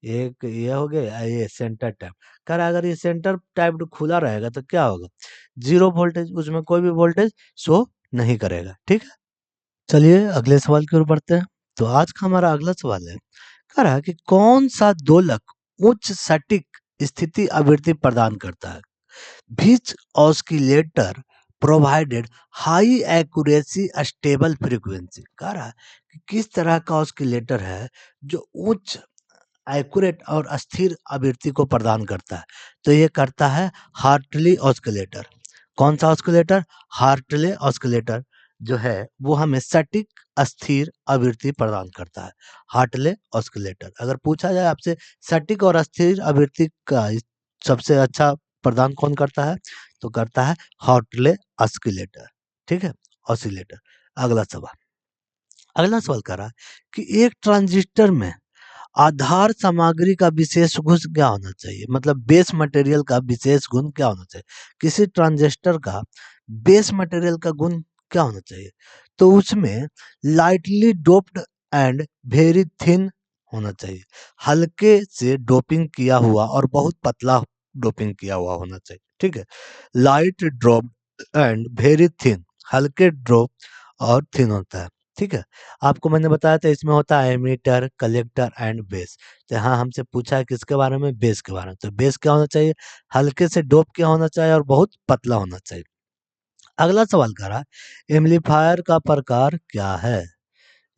एक ये हो गया, ये सेंटर टैप। कह रहा है अगर ये सेंटर टैप्ड खुला रहेगा तो क्या होगा? जीरो वोल्टेज, उसमें कोई भी वोल्टेज शो नहीं करेगा, ठीक है। चलिए अगले सवाल की ओर बढ़ते हैं। तो आज का हमारा अगला सवाल है, कह रहा है कि कौन सा दोलक उच्च सटीक स्थिति आवृत्ति प्रदान करता है? Which oscillator provided high accuracy stable frequency. कह रहा है कि किस तरह का ऑस्किलेटर है जो उच्च एक्यूरेट और स्थिर आवृत्ति को प्रदान करता है? तो ये करता है हार्टली ऑस्किलेटर। कौन सा ऑस्किलेटर? हार्टले ऑस्किलेटर जो है वो हमें सटीक अस्थिर आवृत्ति प्रदान करता है, हार्टले ऑस्किलेटर। अगर पूछा जाए आपसे सटीक और अस्थिर आवृत्ति का सबसे अच्छा प्रदान कौन करता है, तो करता है हार्टले ऑस्किलेटर, ठीक है, ऑसिलेटर। अगला सवाल कर रहा है कि एक ट्रांजिस्टर में आधार सामग्री का विशेष गुण क्या होना चाहिए? मतलब बेस मटेरियल का विशेष गुण क्या होना चाहिए? किसी ट्रांजिस्टर का बेस मटेरियल का गुण क्या होना चाहिए? तो उसमें lightly doped and very thin होना चाहिए, हल्के से डोपिंग किया हुआ और बहुत पतला डोपिंग किया हुआ होना चाहिए, ठीक है, light drop and very thin, हल्के ड्रॉप और थिन होता है, ठीक है। आपको मैंने बताया था इसमें होता है एमीटर, कलेक्टर एंड बेस। तो यहाँ हमसे पूछा है किसके बारे में? बेस के बारे में। तो बेस क्या होना चाहिए? हल्के से डोप क्या होना चाहिए और बहुत पतला होना चाहिए। अगला सवाल कर रहा है एम्पलीफायर का प्रकार क्या है?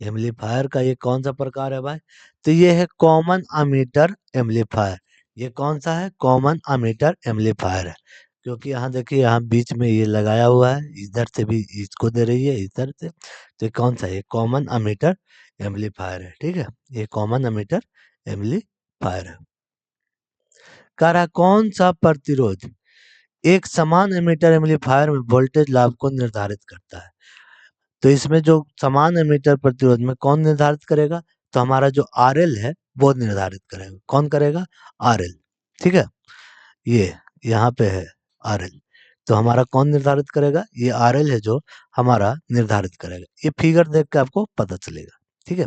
एम्पलीफायर का ये कौन सा प्रकार है भाई? तो ये है कॉमन अमीटर एम्पलीफायर। ये कौन सा है? कॉमन अमीटर एम्पलीफायर है। क्योंकि यहाँ देखिए यहाँ बीच में ये लगाया हुआ है, इधर से भी इसको दे रही है, इधर से। तो ये कौन सा है? ये कॉमन एमिटर एम्पलीफायर है, ठीक है। ये कॉमन एमिटर एम्पलीफायर है। कह रहा है कौन सा प्रतिरोध एक समान एमिटर एम्पलीफायर में वोल्टेज लाभ को निर्धारित करता है? तो इसमें जो समान एमिटर प्रतिरोध में कौन निर्धारित करेगा? तो हमारा जो आरएल है वो निर्धारित करेगा। कौन करेगा? आरएल, ठीक है। ये यहाँ पे है आरएल, तो हमारा कौन निर्धारित करेगा? ये आरएल है जो हमारा निर्धारित करेगा। ये फिगर देख के आपको पता चलेगा, ठीक है।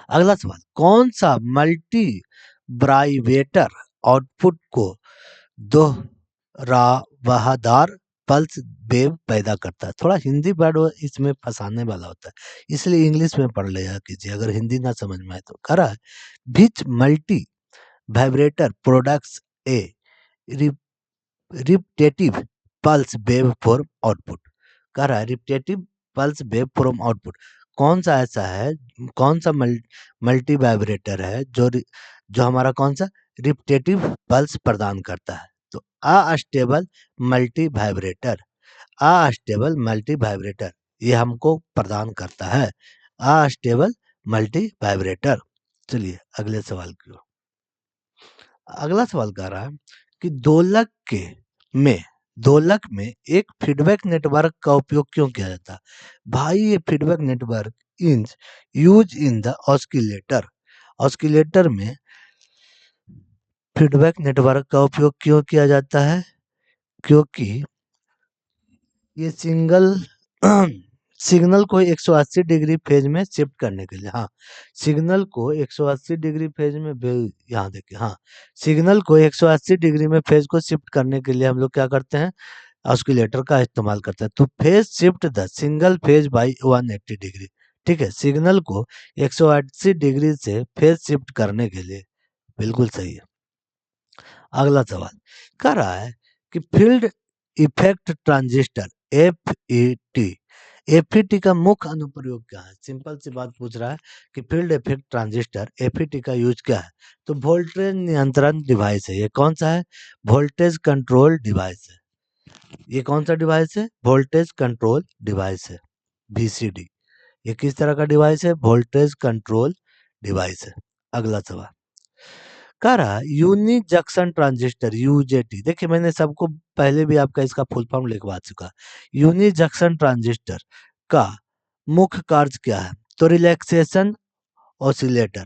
अगला सवाल, कौन सा मल्टी ब्राइवेटर आउटपुट को दोहरावदार पल्स वेव पैदा करता है? थोड़ा हिंदी वर्ड इसमें फंसाने वाला होता है, इसलिए इंग्लिश में पढ़ लिया कीजिए अगर हिंदी ना समझ में आए तो। कह रहा है which multivibrator products a repetitive pulse waveform output. कह रहा है repetitive pulse waveform output कौन सा ऐसा है, कौन सा मल्टी वाइब्रेटर है जो हमारा कौन सा रिपीटेटिव पल्स प्रदान करता है? तो astable multi vibrator, astable multi vibrator ये हमको प्रदान करता है, अस्टेबल मल्टी वाइब्रेटर। चलिए अगले सवाल की ओर। अगला सवाल कह रहा है कि दोलक में एक फीडबैक नेटवर्क का उपयोग क्यों किया जाता है? भाई ये feedback network use in the oscillator, oscillator में फीडबैक नेटवर्क का उपयोग क्यों किया जाता है? क्योंकि ये सिग्नल को 180 डिग्री फेज में शिफ्ट करने के लिए, हाँ सिग्नल को 180 डिग्री फेज में यहाँ देखिए, हाँ सिग्नल को 180 डिग्री में फेज को शिफ्ट करने के लिए हम लोग क्या करते हैं? ऑस्किलेटर का इस्तेमाल करते हैं। तो phase shift the single phase by 180 degree, ठीक है। सिग्नल को 180 डिग्री से फेज शिफ्ट करने के लिए, बिल्कुल सही है। अगला सवाल कह रहा है कि फील्ड इफेक्ट ट्रांजिस्टर एफईटी का मुख्य अनुप्रयोग क्या है? सिंपल सी बात पूछ रहा है कि फील्ड इफेक्ट ट्रांजिस्टर एफईटी का यूज क्या है? तो वोल्टेज नियंत्रण डिवाइस है। ये कौन सा है? वोल्टेज कंट्रोल डिवाइस है। ये कौन सा डिवाइस है? वोल्टेज कंट्रोल डिवाइस है, वीसीडी। ये किस तरह का डिवाइस है? वोल्टेज कंट्रोल डिवाइस है। अगला सवाल कह रहा है यूनि जंक्शन ट्रांजिस्टर यूजेटी। देखिए मैंने सबको पहले भी आपका इसका फुल फॉर्म लिखवा चुका। यूनि जंक्शन ट्रांजिस्टर का मुख्य कार्य क्या है? तो relaxation oscillator,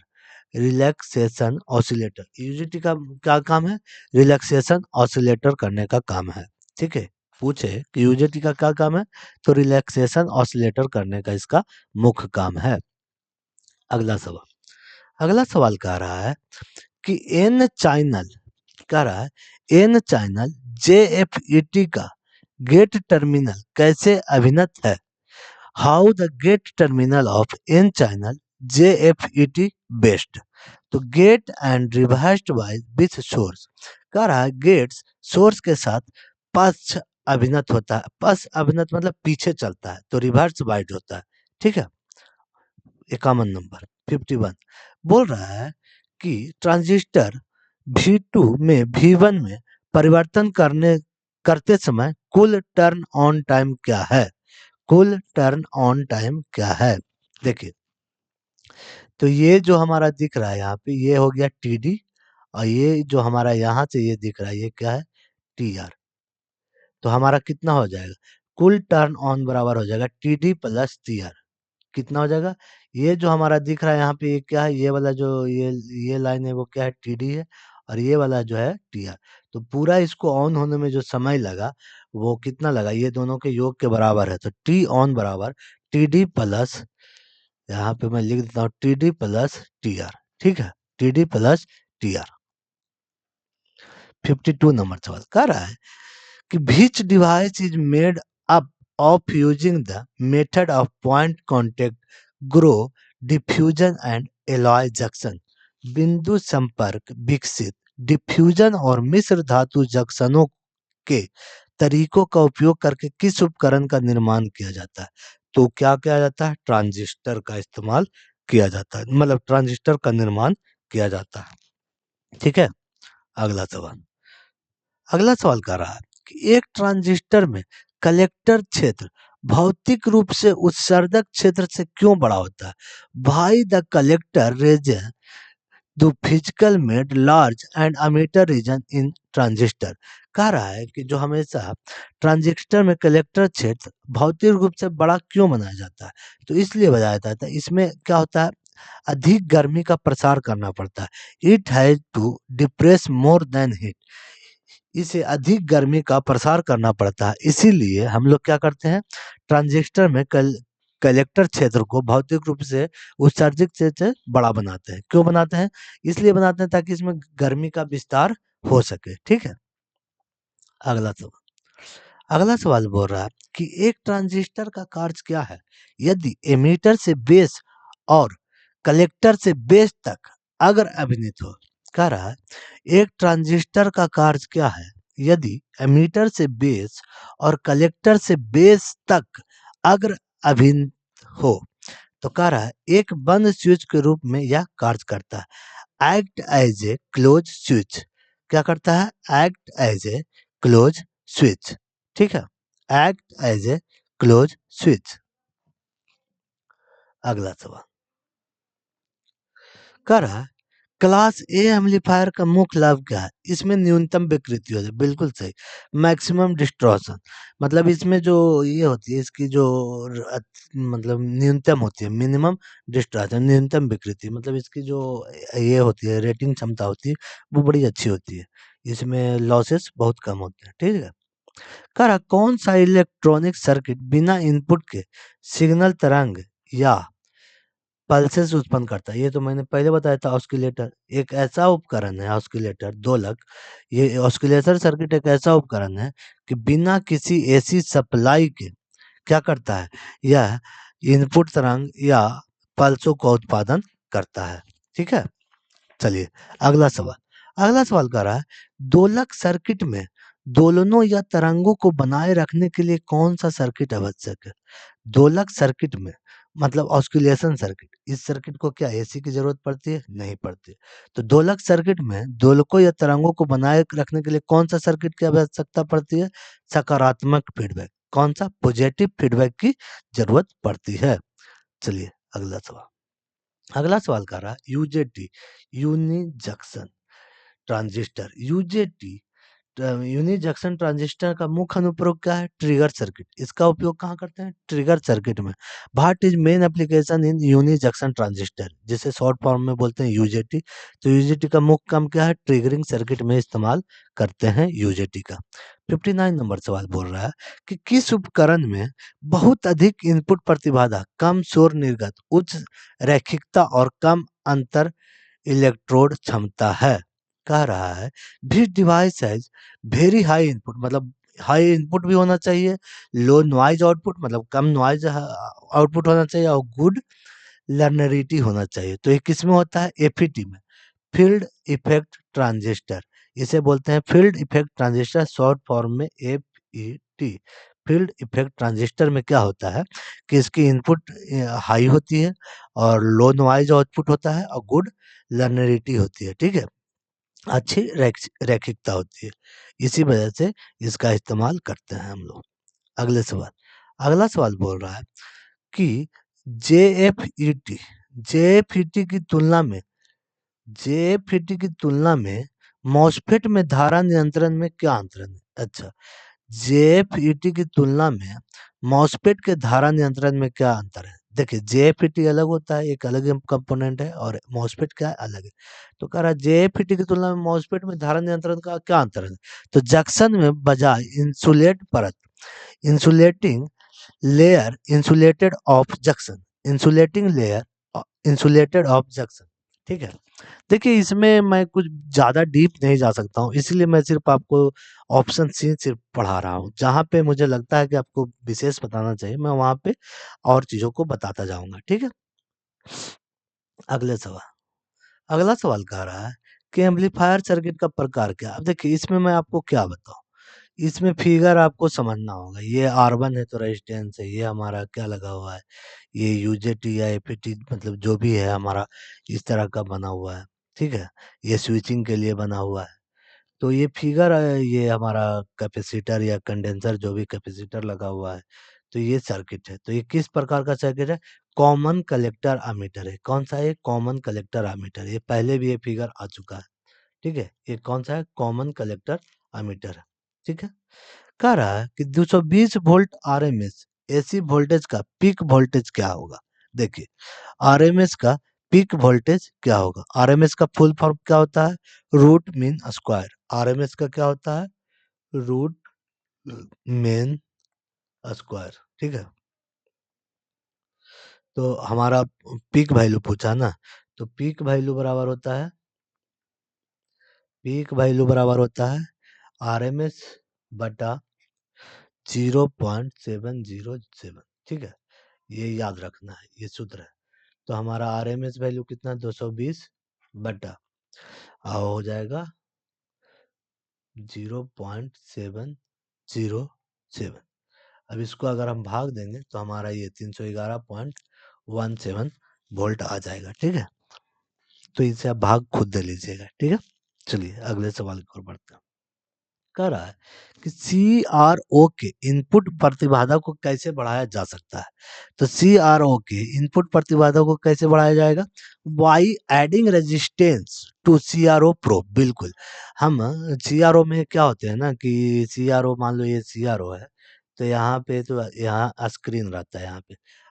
relaxation oscillator. UJT का क्या काम है? रिलैक्सेशन ऑसिलेटर करने का काम है, ठीक है। पूछे कि यूजेटी का क्या काम है? तो रिलैक्सेशन ऑसिलेटर करने का इसका मुख्य काम है। अगला सवाल कह रहा है कि एन चैनल, कह रहा है एन चैनल जेएफईटी का गेट टर्मिनल कैसे अभिन्न है? How the gate terminal of N channel JFET based. तो gate and reversed by with source. कह रहा है गेट्स सोर्स के साथ पक्ष अभिन्न होता है, पक्ष अभिन्न मतलब पीछे चलता है, तो रिवर्स बाइट होता है, ठीक है। 51 नंबर 51 बोल रहा है कि ट्रांजिस्टर V2 में V1 में परिवर्तन करते समय कुल टर्न ऑन टाइम क्या है? कुल टर्न ऑन टाइम क्या है? देखिए तो ये जो हमारा दिख रहा है यहाँ पे ये हो गया TD, और ये जो हमारा यहाँ से ये दिख रहा है ये क्या है? TR। तो हमारा कितना हो जाएगा? कुल टर्न ऑन बराबर हो जाएगा TD प्लस TR। कितना हो जाएगा? ये जो हमारा दिख रहा है यहाँ पे ये क्या है? ये वाला जो ये लाइन है वो क्या है? TD है, और ये वाला जो है TR। तो पूरा इसको ऑन होने में जो समय लगा वो कितना लगा? ये दोनों के योग के बराबर है, तो T ऑन बराबर TD प्लस, यहाँ पे मैं लिख देता हूँ TD प्लस TR, ठीक है। TD plus TR। 52 नंबर सवाल कह रहा है कि which device is made up of using the method of point contact, grow, diffusion and alloy junction. बिंदु संपर्क विकसित, डिफ्यूजन और मिश्र धातु जंक्शनों के तरीकों का उपयोग करके किस उपकरण का निर्माण किया जाता है? तो क्या किया जाता है? ट्रांजिस्टर का इस्तेमाल किया जाता है, मतलब ट्रांजिस्टर का निर्माण किया जाता है, ठीक है। अगला सवाल अगला सवाल कह रहा है कि एक ट्रांजिस्टर में कलेक्टर क्षेत्र भौतिक रूप से उत्सर्जक क्षेत्र से क्यों बड़ा होता है? भाई the collector region the physical made large and emitter region in transistor. कह रहा है कि जो हमेशा ट्रांजिस्टर में कलेक्टर क्षेत्र भौतिक रूप से बड़ा क्यों बनाया जाता है? तो इसलिए बनाया जाता है, इसमें क्या होता है, अधिक गर्मी का प्रसार करना पड़ता है। It has to depress more than heat, इसे अधिक गर्मी का प्रसार करना पड़ता है, इसीलिए हम लोग क्या करते हैं, ट्रांजिस्टर में कलेक्टर क्षेत्र को भौतिक रूप से उत्सर्जित क्षेत्र से बड़ा बनाते हैं। क्यों बनाते हैं? इसलिए बनाते हैं ताकि इसमें गर्मी का विस्तार हो सके। ठीक है, अगला सवाल। अगला सवाल बोल रहा है कि एक ट्रांजिस्टर का कार्य क्या है यदि एमीटर से बेस और कलेक्टर से बेस तक अगर अभिनीत हो। कह रहा है एक ट्रांजिस्टर का कार्य क्या है यदि एमीटर से बेस और कलेक्टर से बेस तक अगर अभिन्न हो। तो कह रहा है एक बंद स्विच के रूप में यह कार्य करता है, act as a close switch. क्या करता है? Act as a close switch. ठीक है, act as a close switch. अगला सवाल कर रहा है क्लास ए एम्पलीफायर का मुख्य लाभ क्या है? इसमें न्यूनतम विकृति होती है, बिल्कुल सही। मैक्सिमम डिस्टॉर्शन, मतलब इसमें जो ये होती है, इसकी जो मतलब न्यूनतम होती है, मिनिमम डिस्टॉर्शन, न्यूनतम विकृति, मतलब इसकी जो ये होती है रेटिंग क्षमता होती है वो बड़ी अच्छी होती है, इसमें लॉसेस बहुत कम होते हैं। ठीक है, करा कौन सा इलेक्ट्रॉनिक सर्किट बिना इनपुट के सिग्नल तरंग या पल्सेस उत्पन्न करता है? ये तो मैंने पहले बताया था, ऑस्किलेटर एक ऐसा उपकरण है, ऑस्किलेटर दोलक, ये ऑस्किलेटर सर्किट एक ऐसा उपकरण है कि बिना किसी एसी सप्लाई के क्या करता है, यह इनपुट तरंग या पल्सों का उत्पादन करता है। ठीक है, चलिए अगला सवाल। अगला सवाल कर रहा है दोलक सर्किट में दोलनों या तरंगों को बनाए रखने के लिए कौन सा सर्किट आवश्यक है? दोलक सर्किट में मतलब ऑस्किलेशन सर्किट, इस सर्किट को क्या एसी की जरूरत पड़ती है? नहीं पड़ती। तो दोलक सर्किट में दोलकों या तरंगों को बनाए रखने के लिए कौन सा सर्किट की आवश्यकता पड़ती है? सकारात्मक फीडबैक, कौन सा? पॉजिटिव फीडबैक की जरूरत पड़ती है। चलिए अगला सवाल। अगला सवाल कर रहा है UJT uni junction transistor, UJT uni junction transistor का मुख्य अनुप्रयोग क्या है? Trigger circuit. इसका उपयोग कहाँ करते हैं? ट्रिगर सर्किट में। What is main application in uni junction transistor, जिसे शॉर्ट फॉर्म में बोलते हैं यूजेटी। तो यूजेटी का मुख्य काम क्या है? ट्रिगरिंग सर्किट में इस्तेमाल करते हैं यूजेटी का। 59 नंबर सवाल बोल रहा है कि किस उपकरण में बहुत अधिक इनपुट प्रतिबाधा, कम शोर निर्गत, उच्च रैखिकता और कम अंतर इलेक्ट्रोड क्षमता है? कह रहा है this device has very high input, मतलब हाई इनपुट भी होना चाहिए, लो नॉइज आउटपुट मतलब कम नॉइज आउटपुट होना चाहिए, और गुड लर्नरिटी होना चाहिए। तो ये किस में होता है? एफईटी में, फील्ड इफेक्ट ट्रांजिस्टर, इसे बोलते हैं field effect transistor, short form में एफईटी। फील्ड इफेक्ट ट्रांजिस्टर में क्या होता है कि इसकी इनपुट हाई होती है और लो नॉइज आउटपुट होता है और गुड लर्नरिटी होती है। ठीक है, अच्छी रैखिकता होती है, इसी वजह से इसका इस्तेमाल करते हैं हम लोग। अगले सवाल। अगला सवाल बोल रहा है कि जेएफईटी जेएफईटी की तुलना में जेएफईटी की तुलना में मॉसफेट में धारा नियंत्रण में क्या अंतर है? अच्छा, जेएफईटी की तुलना में मॉसफेट के धारा नियंत्रण में क्या अंतर है? देखिए जेएफईटी अलग होता है, एक अलग कंपोनेंट है, और मॉसफेट क्या है? अलग है। तो कह रहा है जेएफईटी की तुलना में मॉसफेट में धारा नियंत्रण का क्या अंतर है? तो जंक्शन में बजाय इंसुलेट परत, insulating layer insulated of junction, insulating layer insulated of junction. ठीक है, देखिए इसमें मैं कुछ ज़्यादा डीप नहीं जा सकता हूँ, इसलिए मैं सिर्फ आपको ऑप्शन सी सिर्फ पढ़ा रहा हूँ। जहाँ पे मुझे लगता है कि आपको विशेष बताना चाहिए, मैं वहाँ पे और चीज़ों को बताता जाऊँगा। ठीक है, अगले सवाल। अगला सवाल कह रहा है कि एम्पलीफायर सर्किट का प्रकार क्या है? अब देखिए इसमें मैं आपको क्या बताऊँ, इसमें फिगर आपको समझना होगा। ये R1 है तो रेजिस्टेंस है, ये हमारा क्या लगा हुआ है, ये यूजेटी या एपीटी मतलब जो भी है हमारा इस तरह का बना हुआ है। ठीक है, ये स्विचिंग के लिए बना हुआ है। तो ये फिगर ये हमारा कैपेसिटर या कंडेंसर जो भी कैपेसिटर लगा हुआ है, तो ये सर्किट है। तो ये किस प्रकार का सर्किट है? कॉमन कलेक्टर एमीटर है। कौन सा है? Common collector emitter. ये पहले भी ये फिगर आ चुका है, ठीक है। ये कौन सा है? कॉमन कलेक्टर एमीटर है, ठीक है। कह रहा है कि 220 वोल्ट आरएमएस एसी वोल्टेज का पीक वोल्टेज क्या होगा? देखिए, आरएमएस का पीक वोल्टेज क्या होगा? आरएमएस का फुल फॉर्म क्या होता है? Root mean square. आरएमएस का क्या होता है? रूट मीन स्क्वायर, ठीक है। तो हमारा पीक वैल्यू पूछा ना, तो पीक वैल्यू बराबर होता है आरएमएस बटा 0.707, ठीक है। ये याद रखना है, ये सूत्र है। तो हमारा आरएमएस वैल्यू कितना? 220 बटा हो जाएगा 0.707। अब इसको अगर हम भाग देंगे तो हमारा ये 311.17 वोल्ट आ जाएगा, ठीक है। तो इसे आप भाग खुद दे लीजिएगा, ठीक है। चलिए अगले सवाल की ओर बढ़ते हैं। कह रहा है कि CRO के इनपुट प्रतिबाधा को कैसे बढ़ाया जा सकता है? तो CRO के इनपुट प्रतिबाधा को कैसे बढ़ाया जाएगा? By adding resistance to CRO probe. बिल्कुल, हम CRO में क्या होते हैं ना कि CRO, मान लो ये CRO है, तो यहाँ पे तो यहाँ स्क्रीन रहता है,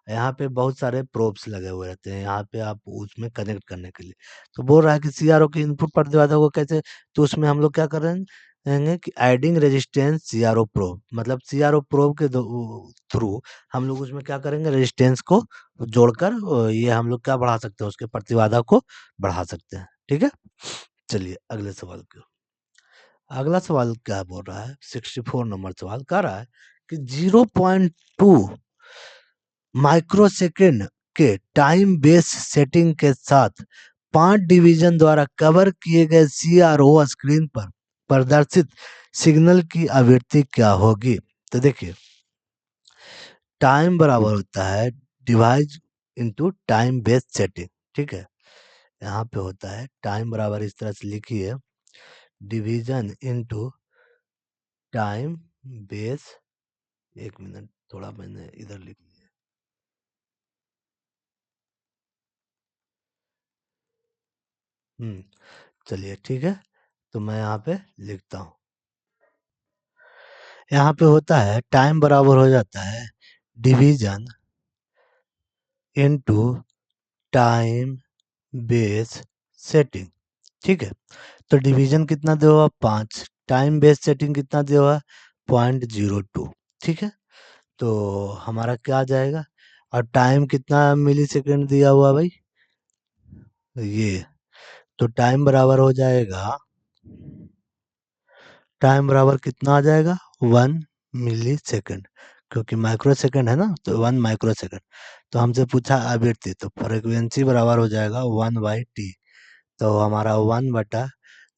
यहाँ पे बहुत सारे प्रोब्स लगे हुए रहते हैं, यहाँ पे आप उसमें कनेक्ट करने के लिए। तो बोल रहा है कि CRO के इनपुट प्रतिबाधा को कैसे, तो उसमें हम लोग क्या कर रहे हैं कहेंगे कि एडिंग रेजिस्टेंस सीआरओ प्रोब, मतलब सीआरओ प्रोब के थ्रू हम लोग उसमें क्या करेंगे? रेजिस्टेंस को जोड़कर ये हम लोग क्या बढ़ा सकते हैं? उसके प्रतिबाधा को बढ़ा सकते हैं, ठीक है। चलिए अगले सवाल की ओर। अगला सवाल क्या बोल रहा है? 64 नंबर सवाल कह रहा है कि 0.2 माइक्रोसेकंड के टाइम बेस सेटिंग के साथ 5 डिवीजन द्वारा कवर किए गए सीआरओ स्क्रीन पर प्रदर्शित सिग्नल की आवृत्ति क्या होगी? तो देखिए, टाइम बराबर होता है divide into time base setting, ठीक है। यहाँ पे होता है टाइम बराबर, इस तरह से लिखिए, डिवीजन इनटू टाइम बेस। एक मिनट, थोड़ा मैंने इधर लिख लिया। चलिए ठीक है, तो मैं यहाँ पे लिखता हूँ। यहाँ पे होता है टाइम बराबर हो जाता है division into time base setting, ठीक है। तो डिवीजन कितना दिया हुआ? 5। टाइम बेस सेटिंग कितना दिया हुआ? 0.02, ठीक है। तो हमारा क्या आ जाएगा? और टाइम कितना मिली सेकेंड दिया हुआ भाई? ये तो टाइम बराबर हो जाएगा, टाइम बराबर कितना आ जाएगा? 1 मिली सेकेंड, क्योंकि माइक्रो सेकेंड है ना, तो 1 माइक्रो सेकेंड। तो हमसे पूछा आवृत्ति, तो फ्रिक्वेंसी बराबर हो जाएगा 1/t। तो हमारा 1 बटा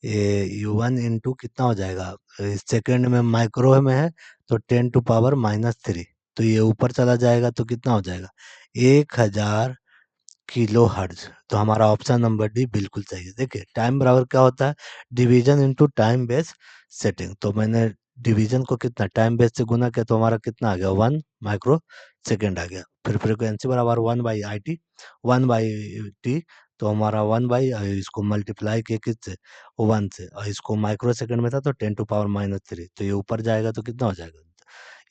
ये 1 इंटू कितना हो जाएगा? सेकेंड में माइक्रो में है तो 10⁻³ तो ये ऊपर चला जाएगा तो कितना हो जाएगा? 1000 किलो हर्ट्ज। तो हमारा ऑप्शन नंबर डी बिल्कुल सही है। देखिए, टाइम बराबर क्या होता है? Division into time base setting. तो मैंने डिवीजन को कितना टाइम बेस से गुना किया तो हमारा कितना आ गया? 1 माइक्रो सेकेंड आ गया। फिर फ्रीक्वेंसी बराबर 1/IT, 1/t। तो हमारा 1 इसको मल्टीप्लाई किया किससे? 1 से, और इसको माइक्रो सेकेंड में था तो 10⁻³ तो ये ऊपर जाएगा तो कितना हो जाएगा?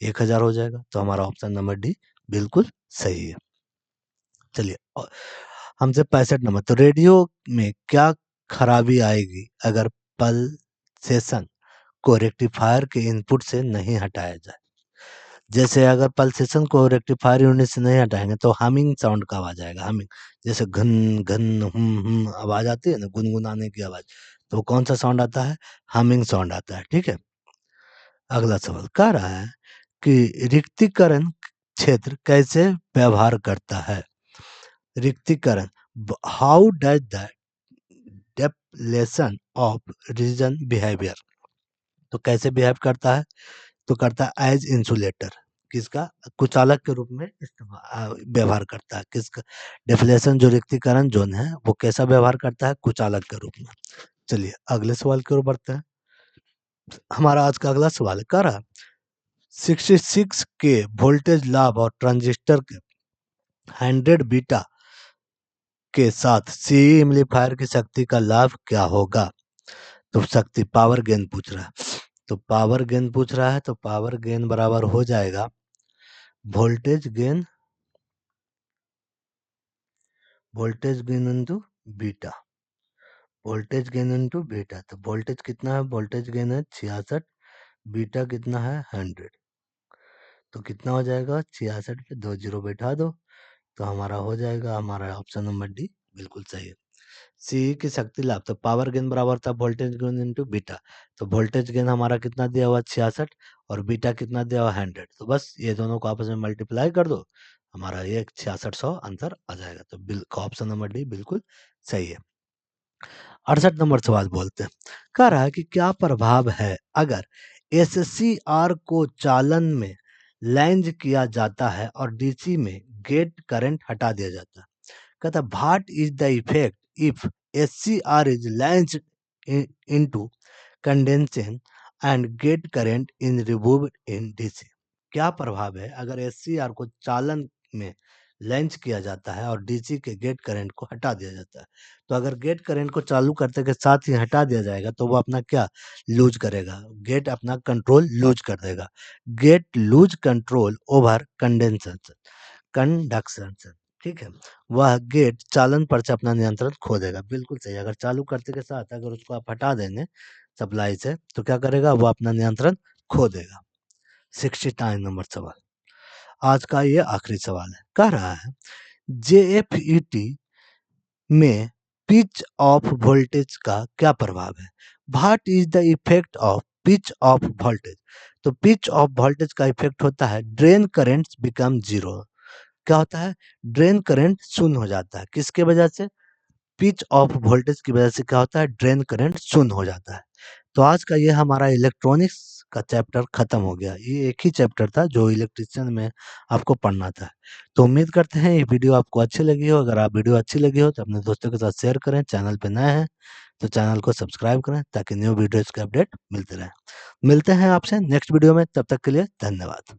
1000 हो जाएगा। तो हमारा ऑप्शन नंबर डी बिल्कुल सही है। चलिए हमसे 65 नंबर, तो रेडियो में क्या खराबी आएगी अगर पल्सेशन को रेक्टिफायर के इनपुट से नहीं हटाया जाए? जैसे अगर पल्सेशन को रेक्टिफायर यूनिट से नहीं हटाएंगे तो हमिंग साउंड का आवाज आएगा। हमिंग जैसे घन घन आवाज आती है ना, गुनगुनाने की आवाज, तो कौन सा साउंड आता है? हमिंग साउंड आता है, ठीक है। अगला सवाल कह रहा है कि रिक्तीकरण क्षेत्र कैसे व्यवहार करता है? रिक्तीकरण, how does the depletion of region behaviour, तो कैसे बिहेव करता है? तो करता है एज इंसुलेटर। किसका? कुचालक के रूप में व्यवहार करता है। किसका? डेफिलेशन जो रिक्तीकरण जोन है वो कैसा व्यवहार करता है? कुचालक के रूप में। चलिए अगले सवाल की ओर बढ़ते हैं। हमारा आज का अगला सवाल कह रहा 66 के वोल्टेज लाभ और ट्रांजिस्टर के 100 बीटा के साथ सी एम्पलीफायर की शक्ति का लाभ क्या होगा? तो शक्ति पावर गेन पूछ रहा है, तो पावर गेन पूछ रहा है, तो पावर गेन बराबर हो जाएगा voltage gain into beta, voltage gain into beta. तो वोल्टेज कितना है? वोल्टेज गेन है 66, बीटा कितना है 100, तो कितना हो जाएगा 66 पे 2 जीरो बैठा दो, तो हमारा हो जाएगा, हमारा ऑप्शन नंबर डी बिल्कुल सही है। सी की शक्ति लाभ, तो पावर गेन बराबर था वोल्टेज गेन इंटू बीटा, तो वोल्टेज गेन हमारा कितना दिया हुआ 66 और बीटा कितना दिया हुआ 100, तो बस ये दोनों को आपस में मल्टीप्लाई कर दो, हमारा ये 6600 आंसर आ जाएगा। तो ऑप्शन नंबर डी बिल्कुल सही है। 68 नंबर सवाल बोलते हैं, कह रहा है कि क्या प्रभाव है अगर एससीआर को चालन में लैंज किया जाता है और डीसी में गेट करंट हटा दिया जाता है। कहता what is the effect if SCR is launched into condensation and gate current in removed in DC. क्या प्रभाव है अगर एससीआर को चालन में लैंच किया जाता है और डीसी के गेट करंट को हटा दिया जाता है। तो अगर गेट करंट को चालू करते के साथ ही हटा दिया जाएगा तो वो अपना क्या लूज करेगा, गेट अपना कंट्रोल लूज कर देगा। Gate loose control over condensation conduction, ठीक है, वह गेट चालन पर से अपना नियंत्रण खो देगा। बिल्कुल सही, अगर चालू करते के साथ अगर उसको आप हटा देंगे सप्लाई से तो क्या करेगा, वो अपना नियंत्रण खो देगा। 69 नंबर सवाल आज का ये आखिरी सवाल है, कह रहा है जेएफईटी में पिच ऑफ वोल्टेज का क्या प्रभाव है? What is the effect of pitch of voltage? तो पिच ऑफ वोल्टेज का इफेक्ट होता है ड्रेन करंट बिकम जीरो। क्या होता है? ड्रेन करंट शून्य हो जाता है, किसके वजह से? पिच ऑफ वोल्टेज की वजह से क्या होता है, ड्रेन करंट शून्य हो जाता है। तो आज का ये हमारा इलेक्ट्रॉनिक्स का चैप्टर खत्म हो गया। ये एक ही चैप्टर था जो इलेक्ट्रिशियन में आपको पढ़ना था। तो उम्मीद करते हैं ये वीडियो आपको अच्छी लगी हो। अगर आप वीडियो अच्छी लगी हो तो अपने दोस्तों के साथ शेयर करें। चैनल पे नए हैं तो चैनल को सब्सक्राइब करें ताकि न्यू वीडियोज के अपडेट मिलते रहे। मिलते हैं आपसे नेक्स्ट वीडियो में, तब तक के लिए धन्यवाद।